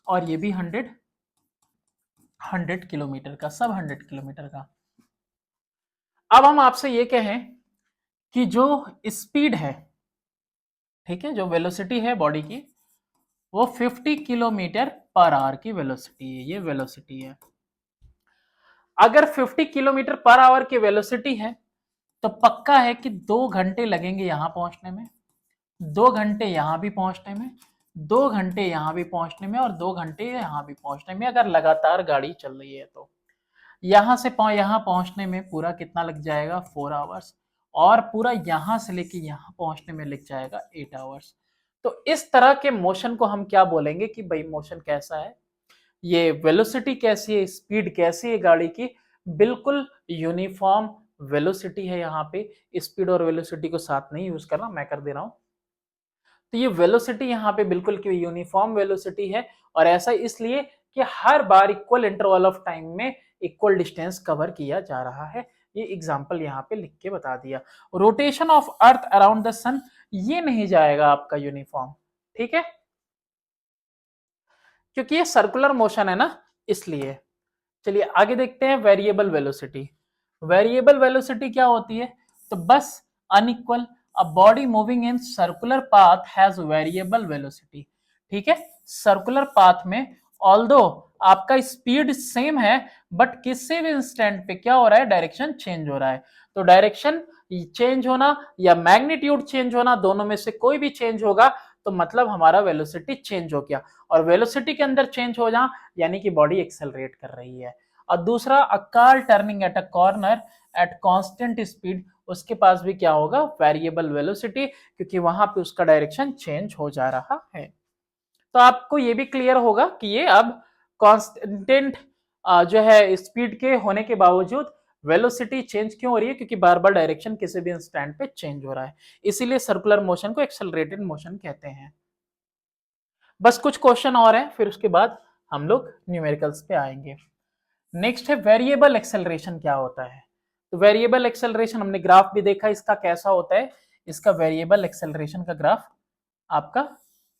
और ये भी 100 किलोमीटर का, सब 100 किलोमीटर का। अब हम आपसे ये कहें कि जो स्पीड है, ठीक है, जो वेलोसिटी है बॉडी की, वो 50 किलोमीटर पर आवर की वेलोसिटी है, ये वेलोसिटी है। अगर 50 किलोमीटर पर आवर की वेलोसिटी है तो पक्का है कि 2 घंटे लगेंगे यहां पहुंचने में, 2 घंटे यहां भी पहुंचने में, 2 घंटे यहां भी पहुंचने में, और 2 घंटे यहां भी पहुंचने में, अगर लगातार गाड़ी चल रही है तो। यहां से यहां पहुंचने में पूरा कितना लग जाएगा 4 आवर्स, और पूरा यहां से लेके यहां पहुंचने में लग जाएगा 8 आवर्स। तो इस तरह के मोशन को हम क्या बोलेंगे कि भाई मोशन कैसा है, ये वेलोसिटी कैसी है, स्पीड कैसी है गाड़ी की, बिल्कुल यूनिफॉर्म वेलोसिटी है। यहाँ पे स्पीड और वेलोसिटी को साथ नहीं यूज करना, मैं कर दे रहा हूं। तो ये वेलोसिटी यहाँ पे बिल्कुल की यूनिफॉर्म वेलोसिटी है, और ऐसा इसलिए कि हर बार इक्वल इंटरवल ऑफ टाइम में इक्वल डिस्टेंस कवर किया जा रहा है। ये एग्जांपल यहाँ पे लिख के बता दिया। Rotation of earth around the sun, ये नहीं जाएगा आपका यूनिफॉर्म, ठीक है, क्योंकि ये सर्कुलर मोशन है ना, इसलिए। चलिए आगे देखते हैं वेरिएबल वेलोसिटी। वेरिएबल वेलोसिटी क्या होती है, तो बस unequal, a body moving in circular path has variable velocity, ठीक है। सर्कुलर पाथ में ऑल्दो आपका स्पीड सेम है, बट किसी भी इंस्टेंट पे क्या हो रहा है, डायरेक्शन चेंज हो रहा है। तो डायरेक्शन चेंज होना या मैग्नीट्यूड चेंज होना, दोनों में से कोई भी चेंज होगा तो मतलब हमारा वेलोसिटी चेंज हो गया, और वेलोसिटी के अंदर चेंज हो जा यानी कि बॉडी एक्सेलरेट कर रही है। और दूसरा, a car turning at a corner at constant speed, उसके पास भी क्या होगा, वेरिएबल वेलोसिटी, क्योंकि वहां पे उसका डायरेक्शन चेंज हो जा रहा है। तो आपको ये भी क्लियर होगा कि ये अब कांस्टेंट जो है स्पीड के होने के बावजूद वेलोसिटी चेंज क्यों हो रही है, क्योंकि बार बार डायरेक्शन किसी भी इंस्टेंट पे चेंज हो रहा है, इसीलिए सर्कुलर मोशन को एक्सेलरेटेड मोशन कहते हैं। बस कुछ क्वेश्चन और हैं, फिर उसके बाद हम लोग न्यूमेरिकल्स पे आएंगे। नेक्स्ट है वेरिएबल एक्सेलरेशन क्या होता है। तो वेरिएबल एक्सेलरेशन हमने ग्राफ भी देखा, इसका कैसा होता है, इसका वेरिएबल एक्सेलरेशन का ग्राफ आपका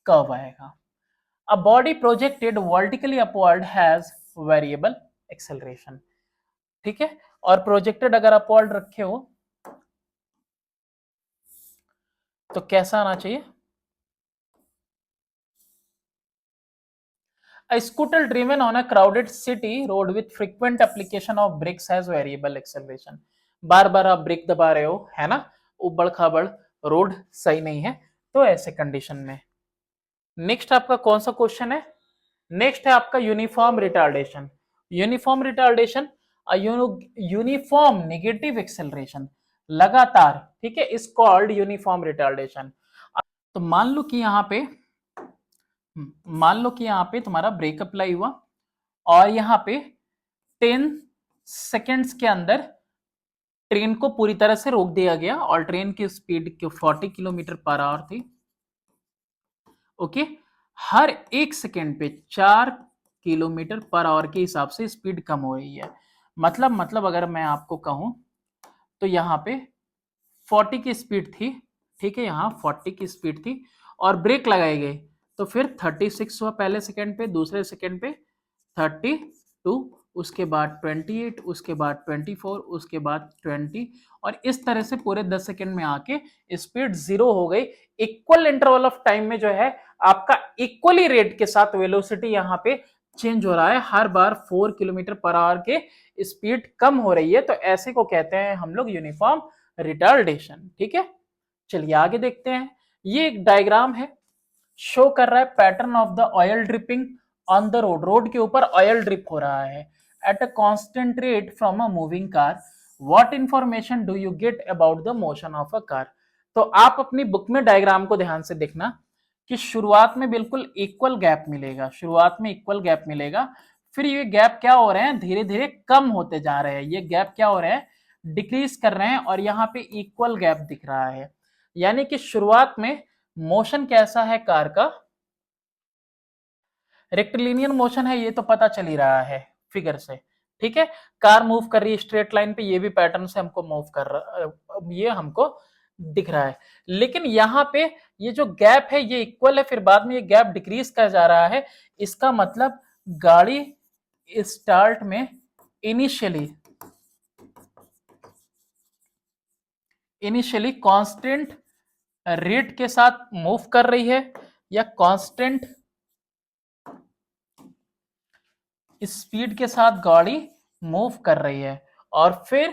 कर्व आएगा। A body projected vertically upward has variable acceleration, ठीक है, और प्रोजेक्टेड अगर अपवर्ड रखे हो तो कैसा आना चाहिए, A scooter driven on a crowded city road with frequent application of brakes has variable acceleration. बार बार आप ब्रेक दबा रहे हो, है ना, उबड़ खाबड़ रोड सही नहीं है, तो ऐसे कंडीशन में। नेक्स्ट आपका कौन सा क्वेश्चन है, नेक्स्ट है आपका uniform retardation. Uniform retardation, uniform negative acceleration, लगातार, ठीक है, इज कॉल्ड यूनिफॉर्म रिटार्डेशन। तो मान लो कि यहाँ पे तुम्हारा ब्रेक अप्लाई हुआ, और यहाँ पे 10 सेकेंड्स के अंदर ट्रेन को पूरी तरह से रोक दिया गया, और ट्रेन की स्पीड 40 किलोमीटर पर आवर थी, ओके। हर 1 सेकेंड पे 4 किलोमीटर पर आवर के हिसाब से स्पीड कम हो रही है। मतलब अगर मैं आपको कहूं तो यहाँ पे 40 की स्पीड थी, ठीक है, यहाँ 40 की स्पीड थी, और ब्रेक लगाई गई, तो फिर 36 हुआ पहले सेकेंड पे, दूसरे सेकेंड पे 32, उसके बाद 28, उसके बाद 24, उसके बाद 20, और इस तरह से पूरे 10 सेकेंड में आके स्पीड 0 हो गई। इक्वल इंटरवल ऑफ टाइम में जो है आपका इक्वली रेट के साथ वेलोसिटी यहाँ पे चेंज हो रहा है, हर बार 4 किलोमीटर पर आवर के स्पीड कम हो रही है, तो ऐसे को कहते हैं हम लोग यूनिफॉर्म रिटार्डेशन। ठीक है, चलिए आगे देखते हैं। ये एक डायग्राम है, शो कर रहा है pattern of the oil dripping on the road. Road के ऊपर ऑयल ड्रिप हो रहा है at a constant rate from a moving car. What information do you get about the motion of a car. तो आप अपनी बुक में diagram को ध्यान से देखना कि शुरुआत में बिल्कुल इक्वल गैप मिलेगा, शुरुआत में इक्वल गैप मिलेगा, फिर ये गैप क्या हो रहे हैं, धीरे धीरे कम होते जा रहे हैं, ये गैप क्या हो रहे हैं, डिक्रीज कर रहे हैं, और यहाँ पे इक्वल गैप दिख रहा है। यानी कि शुरुआत में मोशन कैसा है कार का, रेक्टिलिनियर मोशन है, ये तो पता चल ही रहा है फिगर से। ठीक है, कार मूव कर रही है स्ट्रेट लाइन पे, ये भी पैटर्न से हमको मूव कर रहा, ये हमको दिख रहा है। लेकिन यहाँ पे ये जो गैप है ये इक्वल है, फिर बाद में ये गैप डिक्रीज कर जा रहा है। इसका मतलब गाड़ी स्टार्ट में इनिशियली कांस्टेंट रेट के साथ मूव कर रही है, या कांस्टेंट स्पीड के साथ गाड़ी मूव कर रही है, और फिर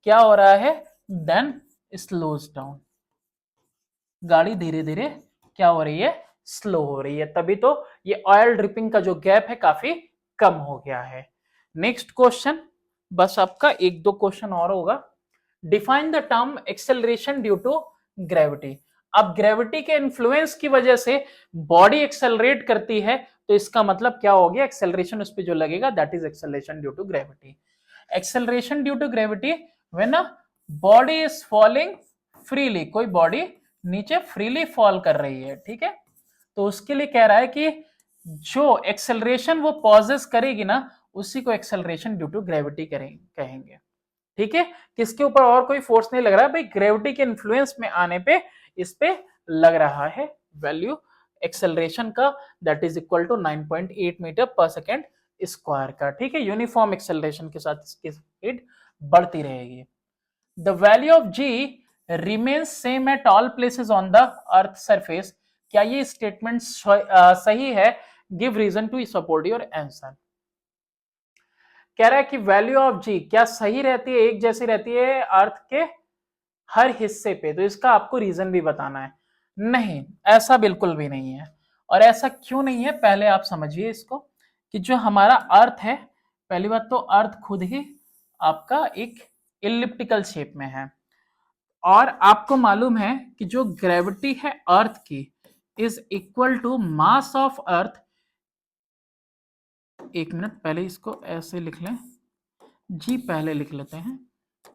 क्या हो रहा है, देन स्लोज डाउन, गाड़ी धीरे धीरे क्या हो रही है, स्लो हो रही है। तभी तो ये ऑयल ड्रिपिंग का जो गैप है काफी कम हो गया है। नेक्स्ट क्वेश्चन, बस आपका एक दो क्वेश्चन और होगा। Define the term acceleration due to gravity. अब ग्रेविटी के इन्फ्लुएंस की वजह से बॉडी एक्सेलरेट करती है, तो इसका मतलब क्या हो गया, एक्सेलरेशन उस पे जो लगेगा that is acceleration due to gravity. Acceleration due to gravity when a body is falling freely, कोई बॉडी नीचे फ्रीली फॉल कर रही है। ठीक है, तो उसके लिए कह रहा है कि जो एक्सेलरेशन वो पॉजेस करेगी ना, उसी को एक्सेलरेशन ड्यू टू ग्रेविटी कहेंगे। ठीक है, किसके ऊपर और कोई फोर्स नहीं लग रहा है भाई, ग्रेविटी के इन्फ्लुएंस में आने पे इस पे लग रहा है वैल्यू एक्सेलरेशन का, that is equal to 9.8 metre पर सेकेंड स्क्वायर का। ठीक है, यूनिफॉर्म एक्सेलरेशन के साथ इसकी स्पीड बढ़ती रहेगी। The value of g remains same at all places on the earth surface. क्या ये स्टेटमेंट सही है, give reason to support your answer. कह रहा है कि वैल्यू ऑफ जी क्या सही रहती है, एक जैसी रहती है अर्थ के हर हिस्से पे, तो इसका आपको रीजन भी बताना है। नहीं, ऐसा बिल्कुल भी नहीं है। और ऐसा क्यों नहीं है, पहले आप समझिए इसको, कि जो हमारा अर्थ है, पहली बात तो अर्थ खुद ही आपका एक इलिप्टिकल शेप में है, और आपको मालूम है कि जो ग्रेविटी है अर्थ की is equal to mass of earth. एक मिनट, पहले इसको ऐसे लिख लें, जी पहले लिख लेते हैं,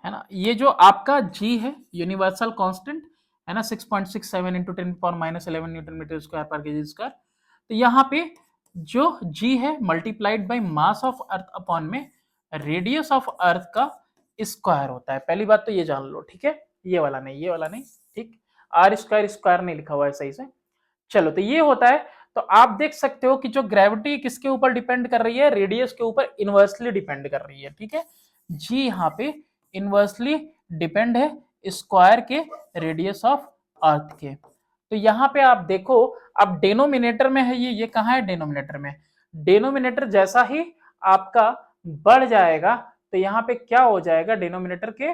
है ना। ये जो आपका जी है यूनिवर्सल कांस्टेंट है ना, 6.67 इंटू 10⁻11 न्यूटन मीटर स्क्वायर पर केजी स्क्वायर। तो यहाँ पे जो जी है multiplied by mass of earth upon में रेडियस ऑफ अर्थ का स्क्वायर होता है। पहली बात तो ये जान लो, ठीक है, ये वाला नहीं, ये वाला नहीं, ठीक, आर स्क्वायर स्क्वायर नहीं लिखा हुआ है सही से। चलो, तो ये होता है। तो आप देख सकते हो कि जो ग्रेविटी किसके ऊपर डिपेंड कर रही है, रेडियस के ऊपर इनवर्सली डिपेंड कर रही है। ठीक है, जी यहाँ पे इनवर्सली डिपेंड है स्क्वायर के रेडियस ऑफ अर्थ के। तो यहाँ पे आप देखो, अब डेनोमिनेटर में है ये कहाँ है, डेनोमिनेटर में। डेनोमिनेटर जैसा ही आपका बढ़ जाएगा तो यहाँ पे क्या हो जाएगा, डेनोमिनेटर के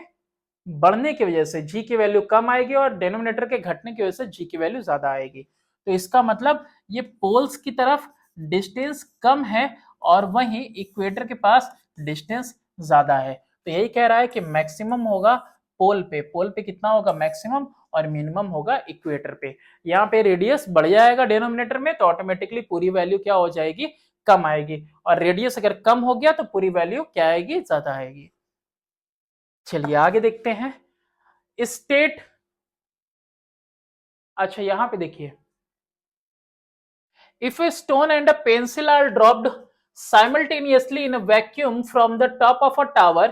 बढ़ने की वजह से जी की वैल्यू कम आएगी, और डेनोमिनेटर के घटने की वजह से जी की वैल्यू ज्यादा आएगी। तो इसका मतलब ये पोल्स की तरफ डिस्टेंस कम है, और वहीं इक्वेटर के पास डिस्टेंस ज्यादा है। तो यही कह रहा है कि मैक्सिमम होगा पोल पे। पोल पे कितना होगा, मैक्सिमम, और मिनिमम होगा इक्वेटर पे। यहाँ पे रेडियस बढ़ जाएगा डेनोमिनेटर में, तो ऑटोमेटिकली पूरी वैल्यू क्या हो जाएगी, कम आएगी, और रेडियस अगर कम हो गया तो पूरी वैल्यू क्या आएगी, ज्यादा आएगी। चलिए आगे देखते हैं। स्टेट, अच्छा यहां पे देखिए, if a stone and a pencil are dropped simultaneously in a vacuum from the top of a tower,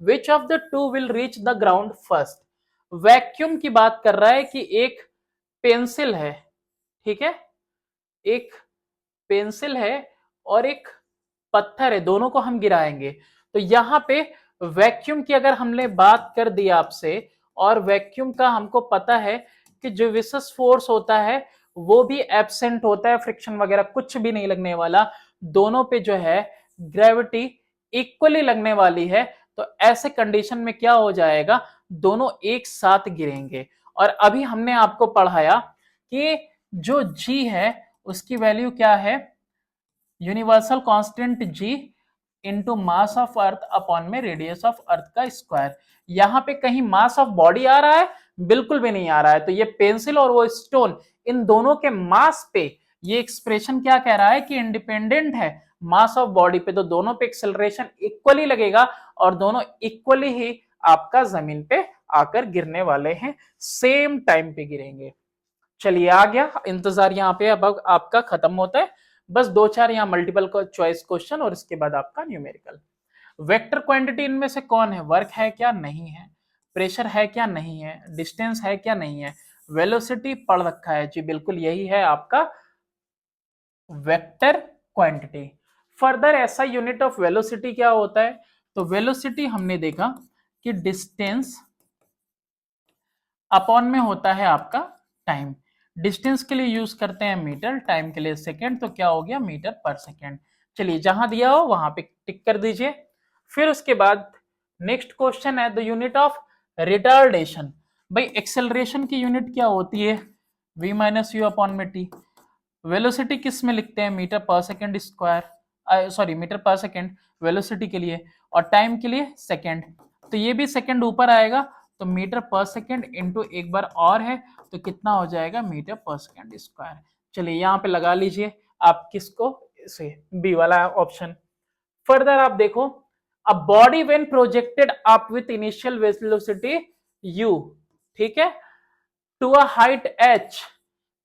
which of the two will reach the ground first। Vacuum की बात कर रहा है कि एक पेंसिल है, ठीक है, एक पेंसिल है और एक पत्थर है, दोनों को हम गिराएंगे। तो यहां पे वैक्यूम की अगर हमने बात कर दी आपसे, और वैक्यूम का हमको पता है कि जो विस्कस फोर्स होता है वो भी एब्सेंट होता है, फ्रिक्शन वगैरह कुछ भी नहीं लगने वाला, दोनों पे जो है ग्रेविटी इक्वली लगने वाली है। तो ऐसे कंडीशन में क्या हो जाएगा, दोनों एक साथ गिरेंगे। और अभी हमने आपको पढ़ाया कि जो g है उसकी वैल्यू क्या है, universal constant g into mass of earth upon में रेडियस ऑफ अर्थ का स्क्वायर। यहां पे कहीं मास ऑफ बॉडी आ रहा है, बिल्कुल भी नहीं आ रहा है। तो ये पेंसिल और वो स्टोन, इन दोनों के मास पे ये एक्सप्रेशन क्या कह रहा है कि इंडिपेंडेंट है मास ऑफ बॉडी पे, तो दोनों पे एक्सेलरेशन इक्वली लगेगा और दोनों इक्वली ही आपका जमीन पे आकर गिरने वाले हैं, सेम टाइम पे गिरेंगे। चलिए आ गया, इंतजार यहाँ पे अब आपका खत्म होता है। बस दो चार यहाँ मल्टीपल चॉइस क्वेश्चन और इसके बाद आपका न्यूमेरिकल। वेक्टर क्वांटिटी इनमें से कौन है, वर्क है क्या नहीं है, प्रेशर है क्या नहीं है, डिस्टेंस है क्या नहीं है, वेलोसिटी पढ़ रखा है जी, बिल्कुल यही है आपका वेक्टर क्वांटिटी। फर्दर ऐसा यूनिट ऑफ वेलोसिटी क्या होता है, तो वेलोसिटी हमने देखा कि डिस्टेंस अपॉन में होता है आपका टाइम। डिस्टेंस के लिए यूज करते हैं मीटर, टाइम के लिए सेकेंड, तो क्या हो गया मीटर पर सेकेंड। चलिए जहां दिया हो वहां पे टिक कर दीजिए। फिर उसके बाद नेक्स्ट क्वेश्चन है द यूनिट ऑफ रिटार्डेशन। भाई एक्सेलरेशन की यूनिट क्या होती है, v माइनस यू अपॉन में टी। वेलोसिटी किस में लिखते हैं, मीटर पर सेकेंड स्क्वायर, सॉरी मीटर पर सेकेंड वेलोसिटी के लिए, और टाइम के लिए सेकेंड। तो ये भी सेकेंड ऊपर आएगा, तो मीटर पर सेकेंड इंटू एक बार और है, तो कितना हो जाएगा मीटर पर सेकेंड स्क्वायर। चलिए यहाँ पे लगा लीजिए आप किसको, इसे बी वाला ऑप्शन। फर्दर आप देखो, a body when projected up with initial velocity u, ठीक है, to a height h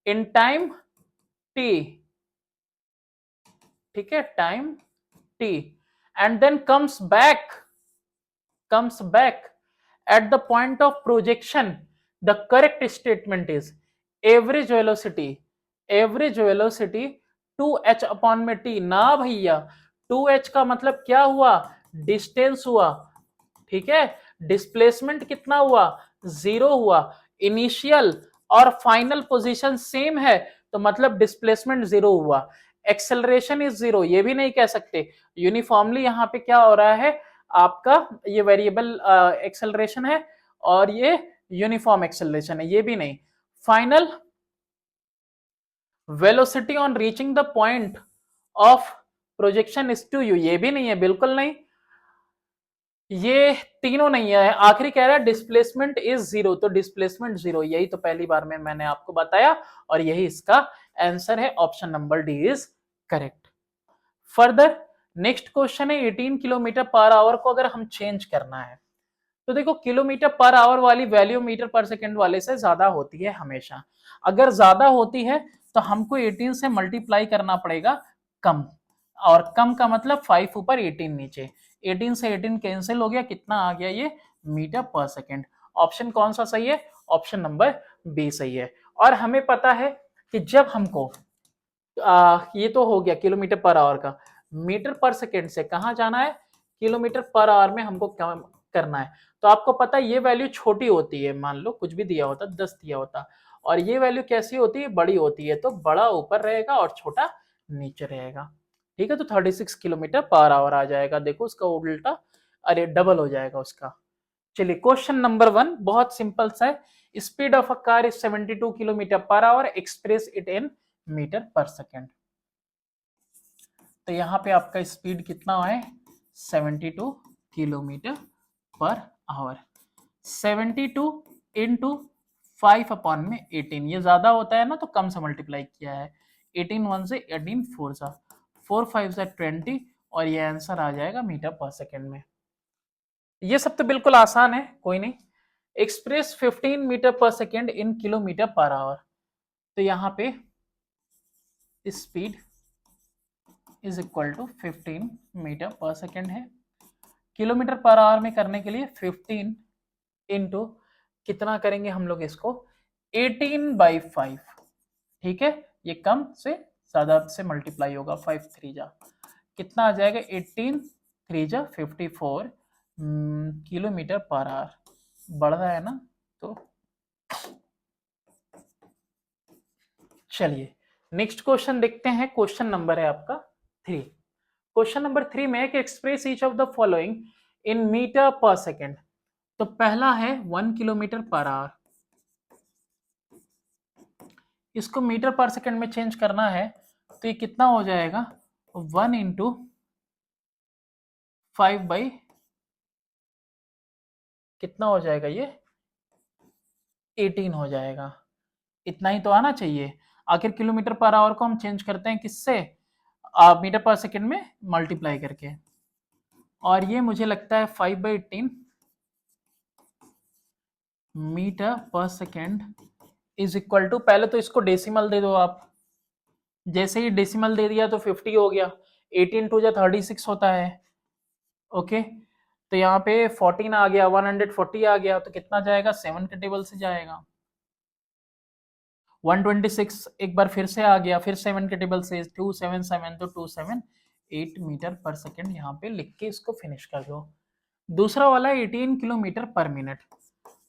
in time t, ठीक है, time t, and then comes back at the point of projection, the correct statement is average velocity 2h upon में t। ना भैया, 2h का मतलब क्या हुआ, डिस्टेंस हुआ, ठीक है, डिस्प्लेसमेंट कितना हुआ, 0 हुआ। इनिशियल और फाइनल पोजीशन सेम है, तो मतलब डिस्प्लेसमेंट 0 हुआ। एक्सेलरेशन इज 0, ये भी नहीं कह सकते। यूनिफॉर्मली यहाँ पे क्या हो रहा है आपका, ये वेरिएबल एक्सेलरेशन है और ये यूनिफॉर्म एक्सेलरेशन है, ये भी नहीं। Final velocity on reaching the point of projection is two u, ये भी नहीं है, बिल्कुल नहीं, ये तीनों नहीं है। आखिरी कह रहा है डिस्प्लेसमेंट इज 0, तो डिस्प्लेसमेंट 0, यही तो पहली बार में मैंने आपको बताया और यही इसका आंसर है, option number D is correct. Further next question है 18 किलोमीटर पर आवर को अगर हम चेंज करना है, तो देखो किलोमीटर पर आवर वाली वैल्यू मीटर पर सेकंड वाले से ज्यादा होती है हमेशा। अगर ज्यादा होती है तो हमको 18 से मल्टीप्लाई करना पड़ेगा कम, और कम का मतलब 5 ऊपर 18 नीचे, 18 से 18 कैंसिल हो गया, कितना आ गया ये मीटर पर सेकंड। ऑप्शन कौन सा सही है, ऑप्शन नंबर बी सही है। और हमें पता है कि जब हमको ये तो हो गया किलोमीटर पर आवर का, मीटर पर सेकेंड से कहाँ जाना है, किलोमीटर पर आवर में हमको करना है। तो आपको पता है ये वैल्यू छोटी होती है, मान लो कुछ भी दिया होता 10 दिया होता, और ये वैल्यू कैसी होती है, बड़ी होती है, तो बड़ा ऊपर रहेगा और छोटा नीचे रहेगा, ठीक है। तो 36 किलोमीटर पर आवर आ जाएगा, देखो उसका उल्टा, अरे डबल हो जाएगा उसका। चलिए क्वेश्चन नंबर 1 बहुत सिंपल सा है, speed of a car is 72 kilometre per hour, express it in metre पर सेकेंड। तो यहाँ पे आपका स्पीड कितना है, 72 kilometre per our. 72 into 5 upon में 18, ये ज्यादा होता है ना तो कम से मल्टीप्लाई किया है, 18 1 से 18 4 सा 4 5 से 20, और ये आंसर आ जाएगा मीटर पर सेकेंड में। ये सब तो बिल्कुल आसान है, कोई नहीं। एक्सप्रेस 15 मीटर पर second in kilometre per hour, तो यहाँ पे speed is equal to 15 metre पर सेकेंड है। किलोमीटर पर आवर में करने के लिए 15 इंटू कितना करेंगे हम लोग इसको, 18/5, ठीक है, ये कम से ज्यादा से मल्टीप्लाई होगा, 5 3 जा कितना आ जाएगा, 18 3 जा 54 किलोमीटर पर आवर, बढ़ रहा है ना। तो चलिए नेक्स्ट क्वेश्चन देखते हैं, क्वेश्चन नंबर है आपका 3। क्वेश्चन नंबर 3 में है कि express each of the following in metre पर सेकेंड। तो पहला है 1 किलोमीटर पर आवर, इसको मीटर पर सेकंड में चेंज करना है तो ये कितना हो जाएगा 1 इंटू 5 कितना हो जाएगा ये 18 हो जाएगा। इतना ही तो आना चाहिए। आखिर किलोमीटर पर आवर को हम चेंज करते हैं किससे, मीटर पर सेकंड में मल्टीप्लाई करके, और ये मुझे लगता है 5/18 मीटर पर सेकंड इज इक्वल टू, पहले तो इसको डेसिमल दे दो आप, जैसे ही डेसिमल दे दिया तो 50 हो गया, 18 टू जा 36 होता है। ओके, तो यहाँ पे 14 आ गया, 140 आ गया, तो कितना जाएगा 7 के टेबल से जाएगा। 126 एक बार फिर से आ गया, फिर 7 के टेबल से 277, तो 278 मीटर पर सेकंड यहाँ पे लिख के इसको फिनिश कर दो। दूसरा वाला 18 किलोमीटर पर मिनट,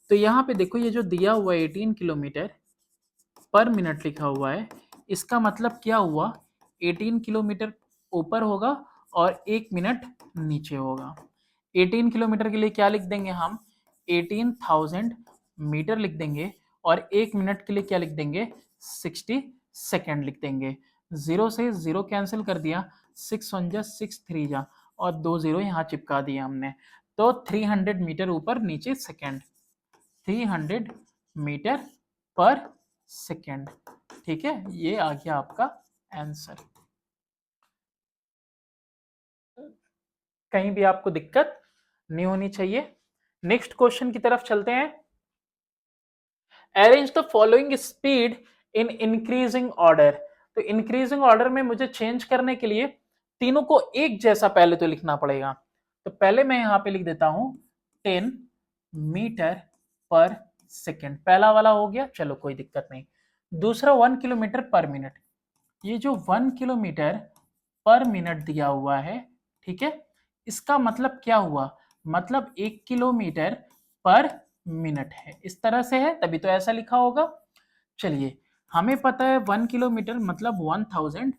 तो यहाँ पे देखो ये जो दिया हुआ है 18 किलोमीटर पर मिनट लिखा हुआ है, इसका मतलब क्या हुआ 18 किलोमीटर ऊपर होगा और 1 मिनट नीचे होगा। 18 किलोमीटर के लिए क्या लिख देंगे हम 18,000 मीटर लिख देंगे, और 1 मिनट के लिए क्या लिख देंगे 60 सेकेंड लिख देंगे। 0 से 0 कैंसिल कर दिया, 6 1 जा 6 3 जा, और 2 0 यहाँ चिपका दिया हमने, तो 300 मीटर ऊपर नीचे सेकेंड, 300 मीटर पर सेकेंड। ठीक है, ये आ गया आपका आंसर। कहीं भी आपको दिक्कत नहीं होनी चाहिए। नेक्स्ट क्वेश्चन की तरफ चलते हैं। Arrange the following speed in increasing order, तो इंक्रीजिंग ऑर्डर में मुझे चेंज करने के लिए तीनों को एक जैसा पहले तो लिखना पड़ेगा, तो पहले मैं यहां पे लिख देता हूं 10 मीटर पर सेकेंड, पहला वाला हो गया, चलो कोई दिक्कत नहीं। दूसरा 1 किलोमीटर पर मिनट, ये जो 1 किलोमीटर पर मिनट दिया हुआ है, ठीक है, इसका मतलब क्या हुआ, मतलब 1 किलोमीटर पर मिनट है, इस तरह से है तभी तो ऐसा लिखा होगा। चलिए, हमें पता है 1 किलोमीटर मतलब 1000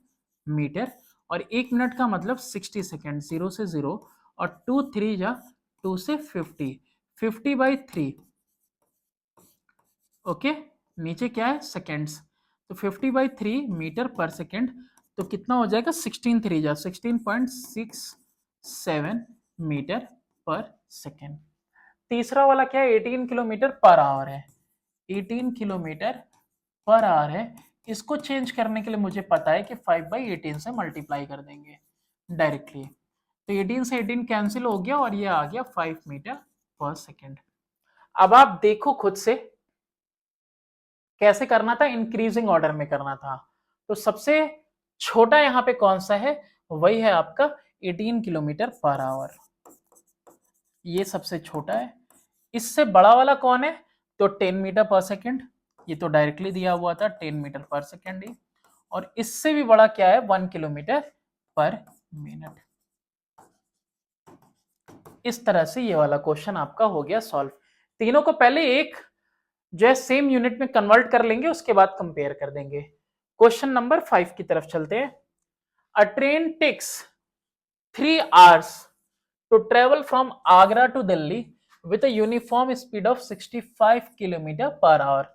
मीटर, और 1 मिनट का मतलब 60 सेकेंड, 0 से 0, और 2 3 जा 2 से 50, 50/3, ओके, नीचे क्या है सेकेंड्स, तो 50/3 मीटर पर सेकेंड, तो कितना हो जाएगा 16 3 जा 16.67 मीटर पर सेकेंड। तीसरा वाला क्या है 18 किलोमीटर पर आवर है, 18 किलोमीटर पर आवर है, इसको चेंज करने के लिए मुझे पता है कि 5/18 से मल्टीप्लाई कर देंगे डायरेक्टली, तो 18 से 18 कैंसिल हो गया और ये आ गया 5 मीटर पर सेकेंड। अब आप देखो खुद से कैसे करना था, इंक्रीजिंग ऑर्डर में करना था, तो सबसे छोटा यहाँ पे कौन सा है, वही है आपका 18 किलोमीटर पर आवर, ये सबसे छोटा है। इससे बड़ा वाला कौन है, तो 10 मीटर पर सेकेंड, ये तो डायरेक्टली दिया हुआ था 10 मीटर पर सेकेंड ही, और इससे भी बड़ा क्या है 1 किलोमीटर पर मिनट। इस तरह से ये वाला क्वेश्चन आपका हो गया सॉल्व। तीनों को पहले एक जो है सेम यूनिट में कन्वर्ट कर लेंगे, उसके बाद कंपेयर कर देंगे। क्वेश्चन नंबर 5 की तरफ चलते हैं। A train takes 3 hours to travel from Agra to Delhi with a uniform speed of 65 km per hour.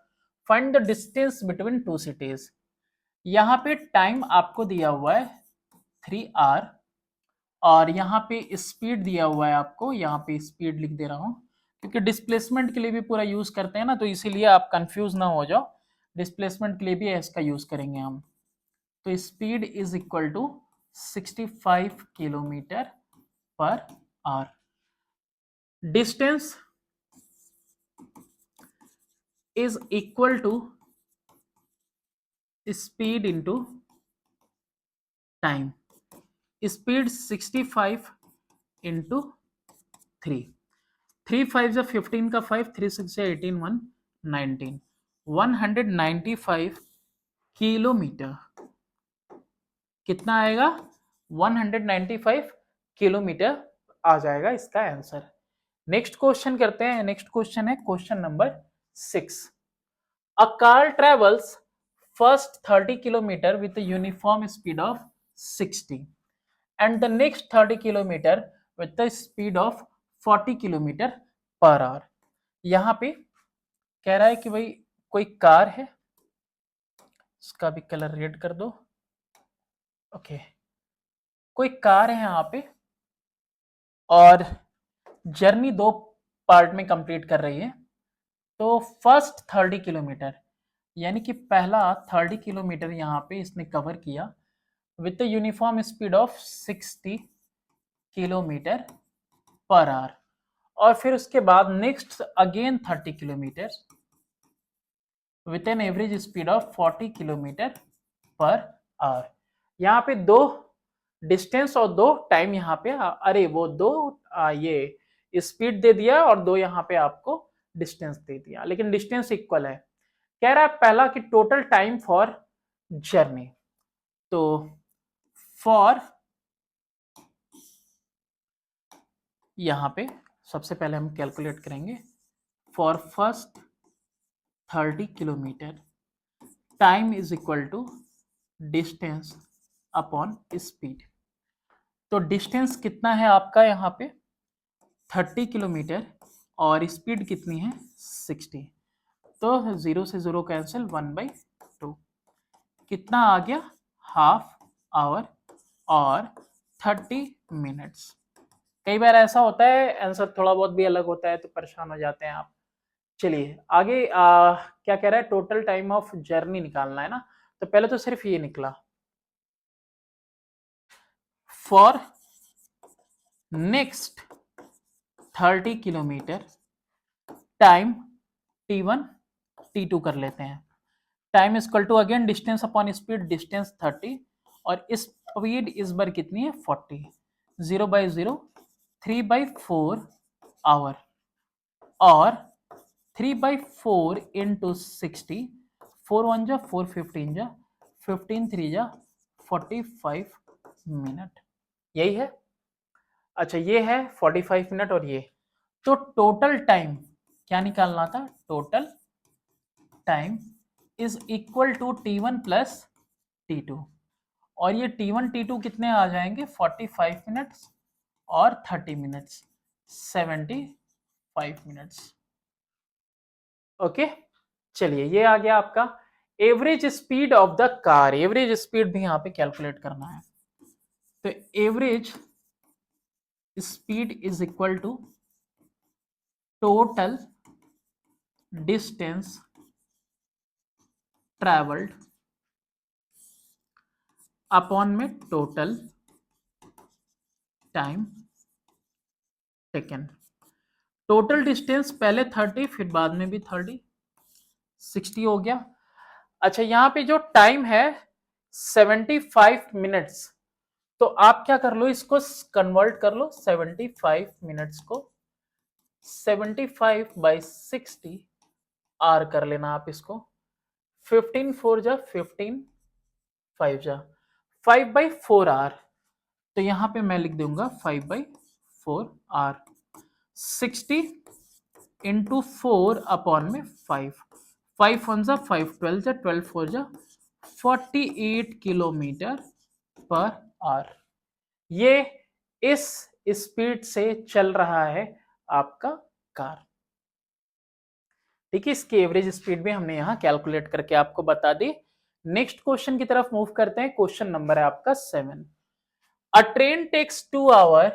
Find the distance between two cities. यहाँ पे टाइम आपको दिया हुआ है 3 hour, और यहाँ पे स्पीड दिया हुआ है आपको, यहाँ पे स्पीड लिख दे रहा हूँ क्योंकि डिस्प्लेसमेंट के लिए भी पूरा यूज करते हैं ना, तो इसीलिए आप कंफ्यूज ना हो जाओ, डिस्प्लेसमेंट के लिए भी इसका यूज करेंगे हम। तो speed is equal to 65 kilometre per hour, distance is equal to speed into time, speed 65 into 3, 3 5 जा 15 का 5, 3 6 जा 18 1 19, 195 किलोमीटर, कितना आएगा 195 किलोमीटर आ जाएगा इसका आंसर। नेक्स्ट क्वेश्चन करते हैं। नेक्स्ट क्वेश्चन है question number 6। A car travels first 30 kilometre with uniform speed of 60 and the next 30 kilometer with the speed of 40 kilometer per hour. यहां पे कह रहा है कि भाई कोई कार है, इसका भी कलर रेड कर दो। ओके, कोई कार है यहाँ पे और जर्नी दो पार्ट में कंप्लीट कर रही है। तो फर्स्ट 30 किलोमीटर, यानी कि पहला 30 किलोमीटर यहाँ पे इसने कवर किया with uniform speed of 60 kilometre per hour, और फिर उसके बाद next again 30 kilometre with an average speed of 40 kilometre per our. यहाँ पे दो डिस्टेंस और दो टाइम यहाँ पे, अरे वो दो ये स्पीड दे दिया और दो यहाँ पे आपको डिस्टेंस दे दिया, लेकिन डिस्टेंस इक्वल है। कह रहा है पहला कि टोटल टाइम फॉर जर्नी, तो फॉर यहाँ पे सबसे पहले हम कैलकुलेट करेंगे for first 30 kilometre time is equal to distance upon speed. तो डिस्टेंस कितना है आपका यहाँ पे 30 किलोमीटर और स्पीड कितनी है 60, तो 0 से 0 कैंसिल, 1/2 कितना आ गया, हाफ आवर और 30 मिनट्स। कई बार ऐसा होता है आंसर थोड़ा बहुत भी अलग होता है तो परेशान हो जाते हैं आप। चलिए आगे क्या कह रहा है, टोटल टाइम ऑफ जर्नी निकालना है ना, तो पहले तो सिर्फ ये निकला for next 30 kilometre time t1 t2 कर लेते हैं। Time equal to again distance upon speed, distance 30 और स्पीड इस बार कितनी है 40, 0/0 3/4 आवर और 3/4 इंटू 60, 4 1 जा 4 15 जा 15 3 जा 45 मिनट, यही है। अच्छा ये है 45 मिनट और ये, तो टोटल टाइम क्या निकालना था, total time is equal to t1 plus t2, और ये t1 t2 कितने आ जाएंगे 45 मिनट्स और 30 मिनट्स 75 मिनट्स। ओके, चलिए ये आ गया आपका average speed of the car. Average speed भी यहां पे कैलकुलेट करना है, तो average speed is equal to total distance travelled upon में total time taken. Total distance पहले 30 फिर बाद में भी 30, 60 हो गया। अच्छा यहाँ पे जो टाइम है 75 मिनट्स, तो आप क्या कर लो, इसको कन्वर्ट कर लो 75 मिनट्स को 75/60 आर कर लेना आप इसको, 15 4 जा 15 5 जा 5/4 आर, तो यहां पे मैं लिख दूंगा 5/4 आर, 60 इंटू 4 अपॉन में 5, 5 1 जा 5, 12 जा 12 4 जा 48 किलोमीटर पर आवर। ये इस स्पीड से चल रहा है आपका कार। ठीक है, इसकी एवरेज स्पीड भी हमने यहां कैलकुलेट करके आपको बता दी। नेक्स्ट क्वेश्चन की तरफ मूव करते हैं। क्वेश्चन नंबर है आपका 7। A train takes 2 hour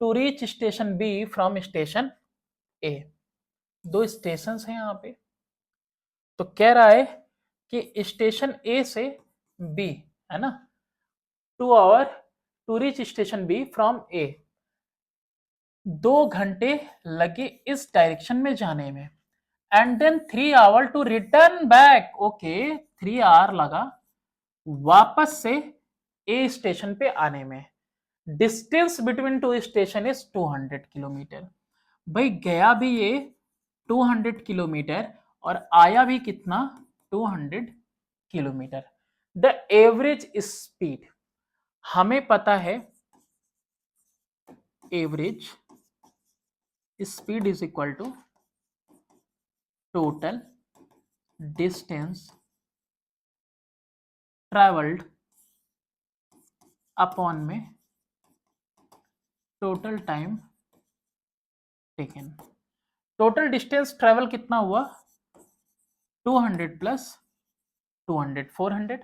to reach station B from station A. दो स्टेशन हैं यहाँ पे, तो कह रहा है कि स्टेशन ए से बी, है ना, 2 hour to reach station B from A, 2 घंटे लगे इस डायरेक्शन में जाने में, and then 3 hour to return back. Okay, 3 hour लगा वापस से ए स्टेशन पे आने में। Distance between two station is 200 kilometre. भाई गया भी ये 200 किलोमीटर और आया भी कितना 200 किलोमीटर। द एवरेज स्पीड, हमें पता है average speed is equal to total distance travelled upon में total time taken. Total distance travel कितना हुआ 200 प्लस 200 400।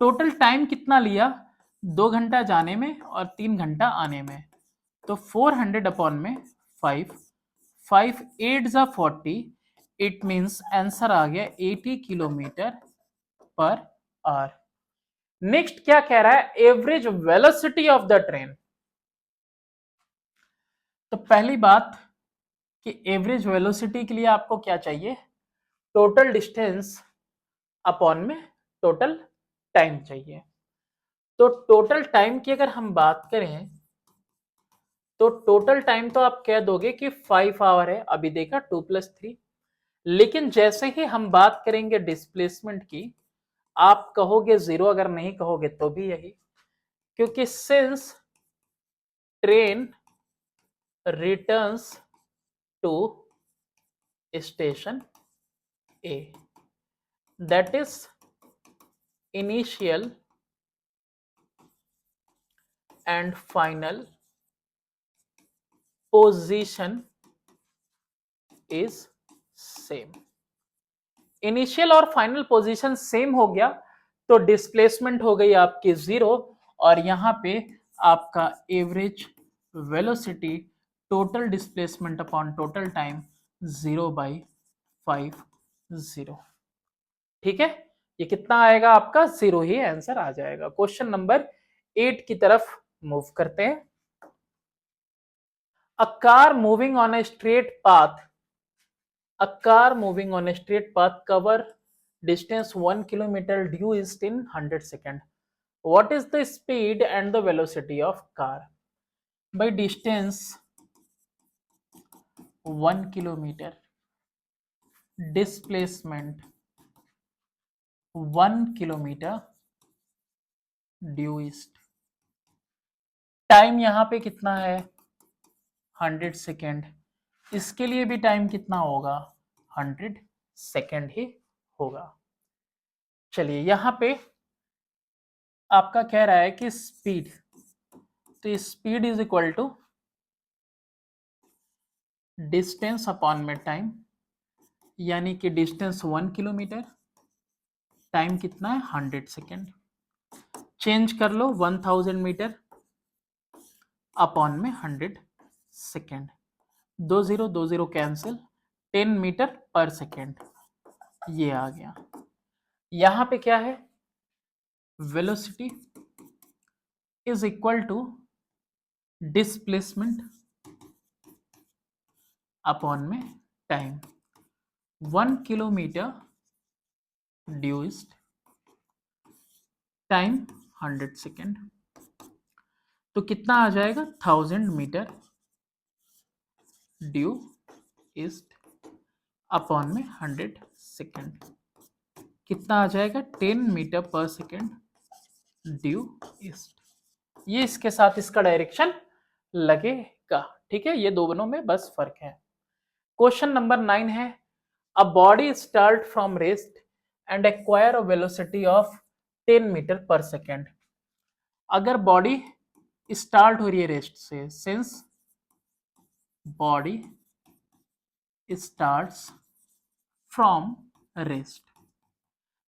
टोटल टाइम कितना लिया 2 घंटा जाने में और 3 घंटा आने में, तो 400 अपॉन में 5, 5 8 जा 40, इट मीन्स आंसर आ गया 80 किलोमीटर पर आवर। नेक्स्ट क्या कह रहा है average velocity of the train. तो पहली बात कि एवरेज वेलोसिटी के लिए आपको क्या चाहिए टोटल डिस्टेंस अपॉन में टोटल टाइम चाहिए। तो टोटल टाइम की अगर हम बात करें तो टोटल टाइम तो आप कह दोगे कि 5 आवर है, अभी देखा 2 + 3। लेकिन जैसे ही हम बात करेंगे डिस्प्लेसमेंट की आप कहोगे 0, अगर नहीं कहोगे तो भी यही, क्योंकि since train returns to station A that is initial and final position is same. Initial और फाइनल पोजीशन सेम हो गया तो डिस्प्लेसमेंट हो गई आपकी 0 और यहां पे आपका average velocity total displacement upon total time 0/50। ठीक है, ये कितना आएगा आपका 0 ही आंसर आ जाएगा। क्वेश्चन नंबर 8 की तरफ मूव करते हैं। A car moving on a straight path, a car moving on a straight path cover distance 1 kilometer due east in 100 seconds. What is the speed and the velocity of car? By distance 1 kilometer, displacement 1 kilometer due east, time यहां पे कितना है 100 second, इसके लिए भी time कितना होगा 100 second ही होगा। चलिए यहां पे आपका कह रहा है कि स्पीड, तो speed is equal to distance upon में टाइम, यानी कि डिस्टेंस 1 किलोमीटर, टाइम कितना है 100 सेकेंड, चेंज कर लो 1000 मीटर अपॉन में 100 सेकेंड, 2 0 कैंसिल, 10 मीटर पर सेकेंड ये आ गया। यहां पे क्या है velocity is equal to displacement upon में time, 1 kilometre due east, time 100 second, तो कितना आ जाएगा 1000 मीटर ड्यू ईस्ट अपॉन में 100 सेकेंड, कितना आ जाएगा 10 मीटर पर सेकेंड ड्यू ईस्ट। ये इसके साथ इसका डायरेक्शन लगेगा। ठीक है, ये दोनों में बस फर्क है। क्वेश्चन नंबर 9 है a body start from rest and acquire a velocity of 10 metre पर सेकेंड। अगर बॉडी स्टार्ट हो रही है रेस्ट से, since body starts from rest,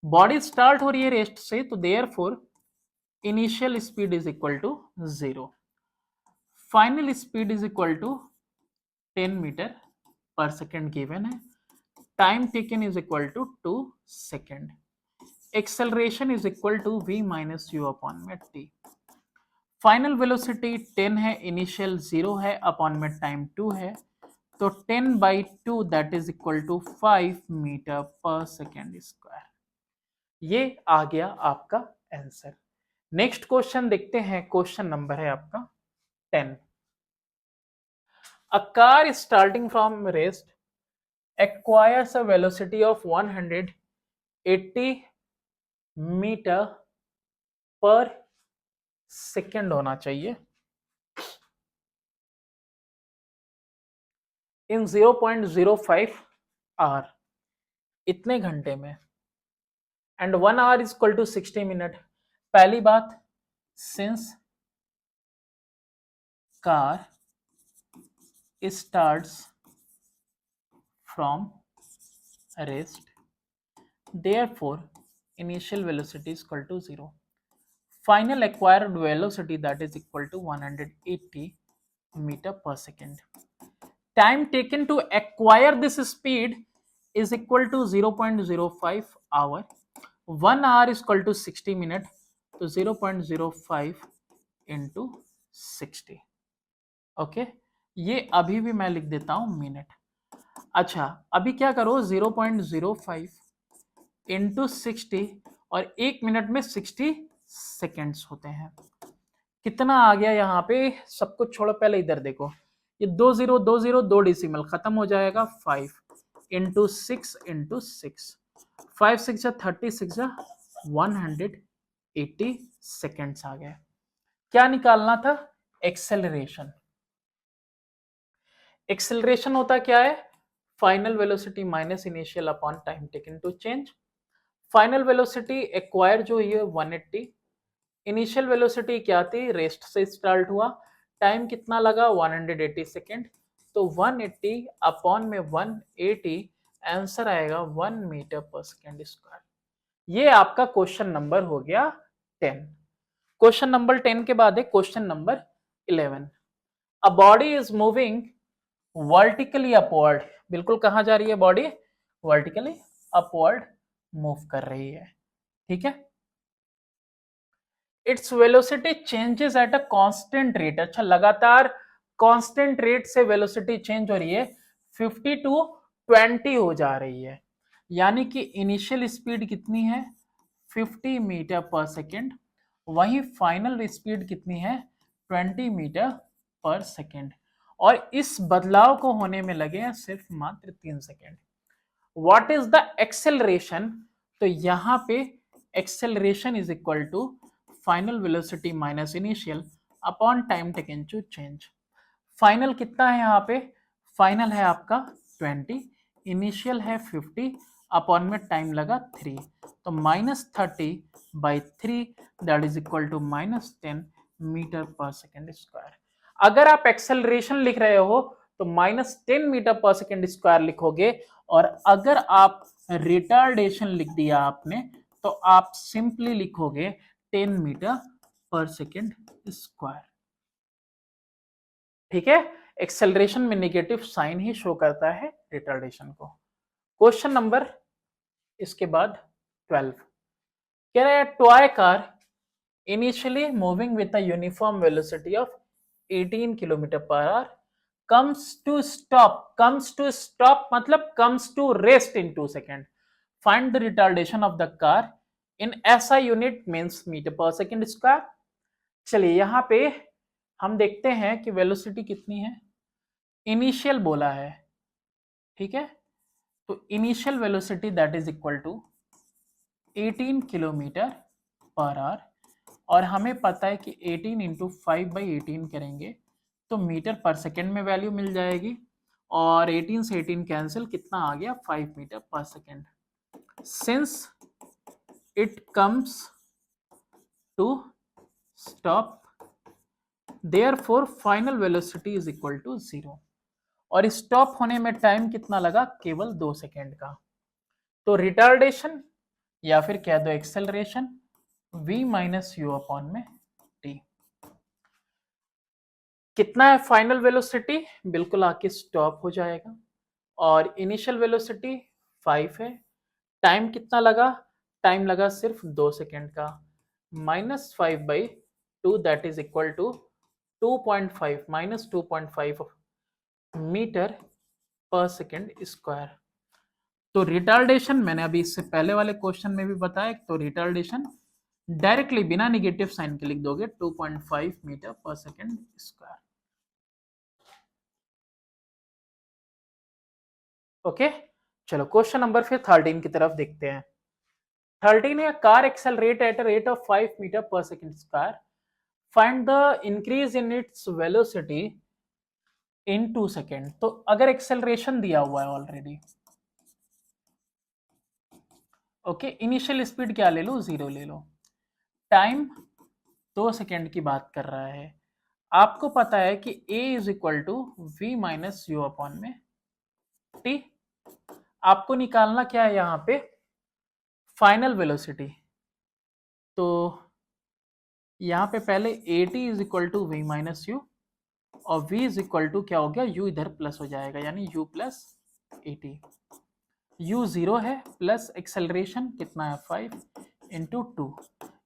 body start हो रही है रेस्ट से, तो therefore initial speed is equal to 0, final speed is equal to 10 metre पर सेकेंड गिवन है, time taken is equal to 2 second, acceleration is equal to v minus u upon में t, final velocity 10 है, initial 0 है, upon में time 2 है, तो 10/2 that is equal to 5 metre पर second square. ये आ गया आपका आंसर। नेक्स्ट क्वेश्चन देखते हैं, क्वेश्चन नंबर है आपका 10। A car starting from rest acquires a velocity of 180 metre पर सेकेंड होना चाहिए इन 0.05 आवर, इतने घंटे में, and 1 hour is equal to 60 minute. पहली बात since car starts from rest, therefore initial velocity is equal to 0. Final acquired velocity that is equal to 180 meter per second. Time taken to acquire this speed is equal to 0.05 hour. 1 hour is equal to 60 minute, तो 0.05 into 60. Okay, ये अभी भी मैं लिख देता हूं minute. अच्छा, अभी क्या करो, 0.05 इंटू 60 और 1 मिनट में 60 सेकेंड्स होते हैं. कितना आ गया यहाँ पे, सब कुछ छोड़ो, पहले इधर देखो, ये 2 डिसिमल खत्म हो जाएगा. 5 इंटू 6 इंटू 6, 5 6 36 180 सेकेंड्स आ गए. क्या निकालना था, एक्सेलरेशन. एक्सेलरेशन होता क्या है, final velocity minus initial upon time taken to change. Final velocity acquire जो है 180, इनिशियल वेलोसिटी क्या थी, रेस्ट से स्टार्ट हुआ, टाइम कितना लगा 180 सेकेंड, तो 180 अपॉन में 180, आंसर आएगा 1 मीटर पर सेकेंड स्क्वायर. ये आपका क्वेश्चन नंबर हो गया 10. क्वेश्चन नंबर 10 के बाद है question number 11. A body is moving vertically upward. बिल्कुल कहां जा रही है बॉडी, वर्टिकली अपवर्ड मूव कर रही है. ठीक है, its velocity changes at a constant rate. अच्छा, लगातार कांस्टेंट रेट से वेलोसिटी चेंज हो रही है, 50 टू 20 हो जा रही है. यानी कि इनिशियल स्पीड कितनी है, 50 मीटर पर सेकेंड, वही फाइनल स्पीड कितनी है, 20 मीटर पर सेकेंड. और इस बदलाव को होने में लगे हैं सिर्फ मात्र 3 second. What is the acceleration, तो यहां पे acceleration is equal to final velocity minus initial upon time taken to change. Final कितना है यहाँ पे, फाइनल है आपका 20, इनिशियल है 50, अपॉन में टाइम लगा 3, तो -30/3 that is equal to -10 metre पर सेकेंड स्क्वायर. अगर आप एक्सेलरेशन लिख रहे हो तो -10 मीटर पर सेकेंड स्क्वायर लिखोगे, और अगर आप रिटार्डेशन लिख दिया आपने तो आप सिंपली लिखोगे 10 मीटर पर सेकेंड स्क्वायर. ठीक है, एक्सेलरेशन में नेगेटिव साइन ही शो करता है रिटार्डेशन को. क्वेश्चन नंबर इसके बाद 12 कह रहा है, toy car initially moving with a uniform velocity of 18 kilometre per our comes to stop मतलब comes to rest in 2 seconds. Find the retardation of the car in SI unit means meter per second square. चलिए यहां पे हम देखते हैं कि velocity कितनी है, इनिशियल बोला है. ठीक है, तो initial velocity that is equal to 18 kilometre per hour, और हमें पता है कि 18 इंटू 5/18 करेंगे तो मीटर पर सेकेंड में वैल्यू मिल जाएगी, और 18 से 18 कैंसिल, कितना आ गया 5 मीटर पर second. Since it comes to stop therefore final velocity is equal to 0, और स्टॉप होने में टाइम कितना लगा, केवल 2 सेकेंड का. तो रिटार्डेशन या फिर कह दो acceleration v minus u upon में t. कितना है फाइनल वेलोसिटी, बिल्कुल आके स्टॉप हो जाएगा, और इनिशियल वेलोसिटी 5 है. टाइम कितना लगा, टाइम लगा सिर्फ 2 सेकेंड का, -5/2 that is equal to 2.5 -2.5 metre पर सेकेंड स्क्वायर. तो रिटार्डेशन मैंने अभी इससे पहले वाले क्वेश्चन में भी बताया, तो रिटार्डेशन डायरेक्टली बिना निगेटिव साइन के लिख दोगे 2.5 मीटर पर सेकेंड स्क्वायर. ओके, चलो क्वेश्चन नंबर फिर 13 की तरफ देखते हैं. 13 है, car accelerate at a rate of 5 metre पर second square, find the increase in its velocity in 2 second. तो अगर एक्सेलरेशन दिया हुआ है ऑलरेडी, ओके, इनिशियल स्पीड क्या ले लो, 0 ले लो, टाइम 2 सेकेंड की बात कर रहा है, आपको पता है कि a is equal to v minus u upon में t. आपको निकालना क्या है यहाँ पे, फाइनल वेलोसिटी। तो यहाँ पे पहले at is equal to v minus u, और v इज इक्वल टू क्या हो गया, u इधर प्लस हो जाएगा, यानी u प्लस at। u 0 है, प्लस एक्सेलरेशन कितना है 5 इंटू 2,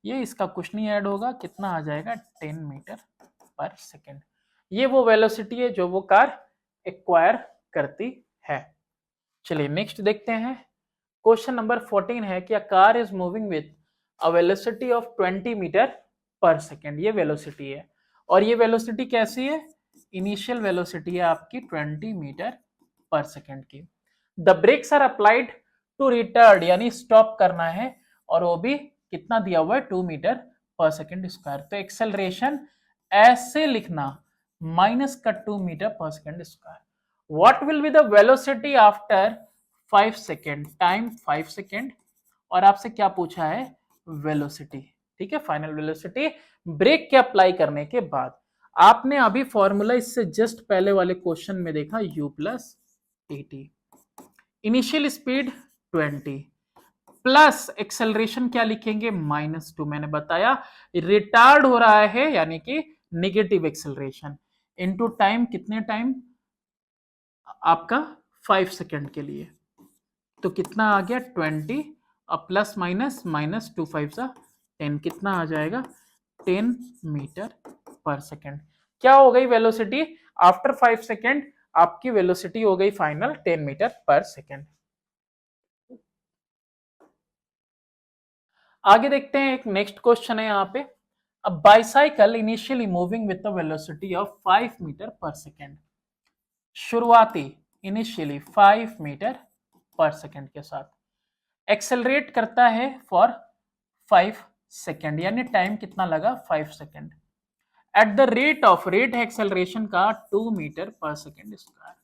ये इसका कुछ नहीं ऐड होगा, कितना आ जाएगा 10 मीटर पर सेकेंड। ये वो वेलोसिटी है जो वो कार एक्वायर करती है। चलिए नेक्स्ट देखते हैं। क्वेश्चन नंबर 14 है कि a car is moving with a velocity of 20 metre पर सेकेंड। ये वेलोसिटी है, और ये वेलोसिटी कैसी है, इनिशियल वेलोसिटी है आपकी 20 मीटर पर सेकेंड की। The brakes are applied to retard, यानी स्टॉप करना है, और वो भी कितना दिया हुआ है 2 मीटर पर सेकेंड स्क्वायर। तो एक्सेलरेशन ऐसे लिखना, माइनस का 2 मीटर पर second square. What will be the velocity after 5 second, time 5 second, और आपसे क्या पूछा है, वेलोसिटी। ठीक है, फाइनल वेलोसिटी ब्रेक के अप्लाई करने के बाद। आपने अभी फॉर्मूला इससे जस्ट पहले वाले क्वेश्चन में देखा, u plus eighty, initial speed 20 plus acceleration क्या लिखेंगे, -2। मैंने बताया रिटार्ड हो रहा है, यानी कि निगेटिव एक्सेलरेशन, इनटू टाइम, कितने टाइम आपका 5 सेकेंड के लिए। तो कितना आ गया 20, और प्लस माइनस, -2 5 सा 10, कितना आ जाएगा 10 मीटर पर सेकेंड। क्या हो गई वेलोसिटी आफ्टर 5 सेकेंड, आपकी वेलोसिटी हो गई फाइनल 10 मीटर पर सेकेंड। आगे देखते हैं, एक नेक्स्ट क्वेश्चन है यहाँ पे। A bicycle initially moving with the velocity of 5 metre पर सेकेंड, शुरुआती इनिशियली 5 मीटर पर सेकेंड के साथ एक्सेलरेट करता है फॉर 5 सेकेंड, यानी टाइम कितना लगा 5 second, at the rate of, rate है एक्सेलरेशन का 2 मीटर पर सेकेंड स्क्वायर।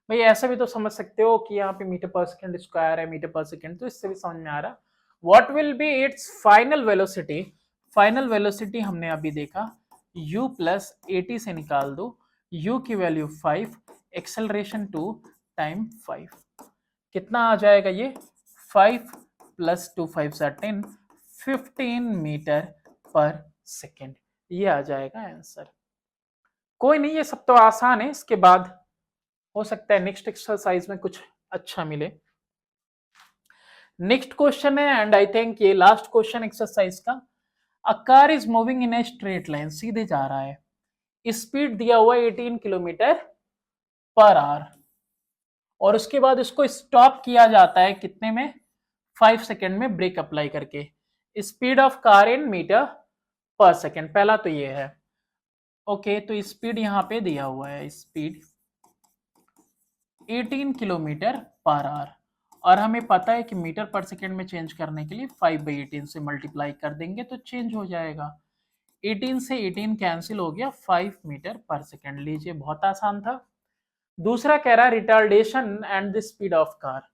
भाई ऐसा भी तो समझ सकते हो कि यहाँ पे मीटर पर सेकेंड स्क्वायर है, मीटर पर सेकेंड, तो इससे भी समझ में आ रहा। What will be it's final velocity, final velocity हमने अभी देखा u प्लस एटी से निकाल दो, u की वैल्यू 5, एक्सेलरेशन 2 टाइम 5, कितना आ जाएगा ये 5 प्लस 2 5 सा 10, 15 मीटर पर सेकेंड, ये आ जाएगा आंसर। कोई नहीं, ये सब तो आसान है, इसके बाद हो सकता है नेक्स्ट एक्सरसाइज में कुछ अच्छा मिले। नेक्स्ट क्वेश्चन है, एंड आई थिंक ये लास्ट क्वेश्चन एक्सरसाइज का। अ car is moving in a straight line, सीधे जा रहा है, स्पीड दिया हुआ 18 किलोमीटर पर आवर, और उसके बाद इसको स्टॉप किया जाता है कितने में, 5 सेकेंड में ब्रेक अप्लाई करके। Speed of car in metre पर सेकेंड, पहला तो ये है। ओके, तो स्पीड यहाँ पे दिया हुआ है, स्पीड 18 किलोमीटर पर आवर, और हमें पता है कि मीटर पर सेकेंड में चेंज करने के लिए 5/18 से मल्टीप्लाई कर देंगे तो चेंज हो जाएगा। 18 से 18 कैंसिल हो गया, 5 मीटर पर सेकेंड। लीजिए, बहुत आसान था। दूसरा कह रहा है retardation and the speed of car.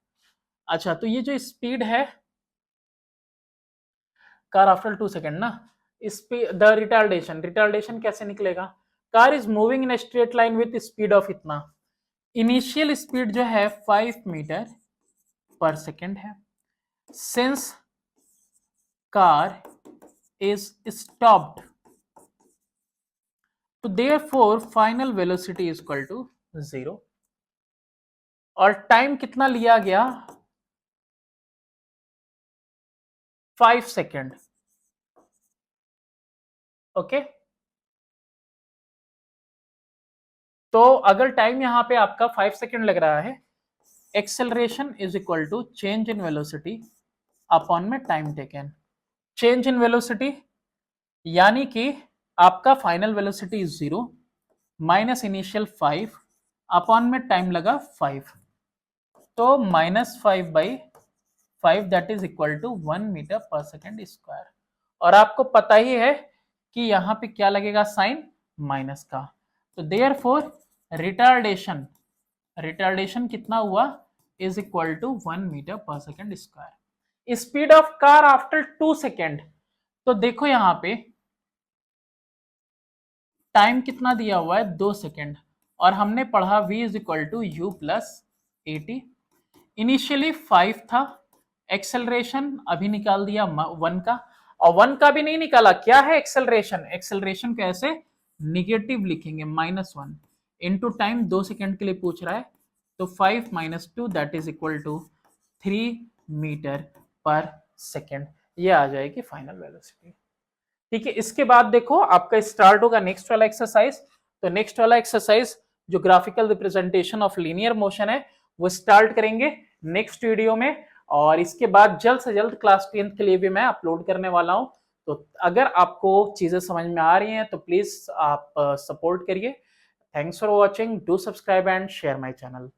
अच्छा, तो ये जो स्पीड है कार आफ्टर 2 सेकेंड ना, द रिटार्डेशन, रिटार्डेशन कैसे निकलेगा, car is moving in straight line with speed of इतना, इनिशियल स्पीड जो है 5 मीटर पर सेकेंड है, सिंस कार इज स्टॉप्ड, तो therefore final velocity is equal to 0, और टाइम कितना लिया गया 5 सेकेंड। ओके, तो अगर टाइम यहां पे आपका 5 सेकेंड लग रहा है, acceleration is equal to change in velocity upon में time taken. Change in velocity यानी कि आपका final velocity is 0 minus initial 5 upon में टाइम लगा 5, तो -5/5 that is equal to 1 metre पर सेकेंड स्क्वायर। और आपको पता ही है कि यहां पे क्या लगेगा, साइन माइनस का, तो देयरफॉर रिटार्डेशन, रिटार्डेशन कितना हुआ, इज इक्वल टू 1 मीटर पर second square. Speed of car after 2 second, तो देखो यहां पे टाइम कितना दिया हुआ है 2 सेकेंड, और हमने पढ़ा v is equal to u plus at, initially 5 था, एक्सेलरेशन अभी निकाल दिया 1 का, और 1 का भी नहीं निकाला। क्या है एक्सेलरेशन? एक्सेलरेशन कैसे निगेटिव लिखेंगे, -1 इंटू टाइम, 2 सेकेंड के लिए पूछ रहा है, तो 5 - 2 that is equal to 3 metre पर सेकेंड, ये आ जाएगी फाइनल वेलोसिटी। ठीक है, इसके बाद देखो आपका स्टार्ट होगा नेक्स्ट वाला एक्सरसाइज। तो नेक्स्ट वाला एक्सरसाइज जो graphical representation of linear motion है वो स्टार्ट करेंगे नेक्स्ट वीडियो में, और इसके बाद जल्द से जल्द क्लास 10th के लिए भी मैं अपलोड करने वाला हूं। तो अगर आपको चीजें समझ में आ रही हैं तो प्लीज आप सपोर्ट करिए। Thanks for watching, do subscribe and share my channel.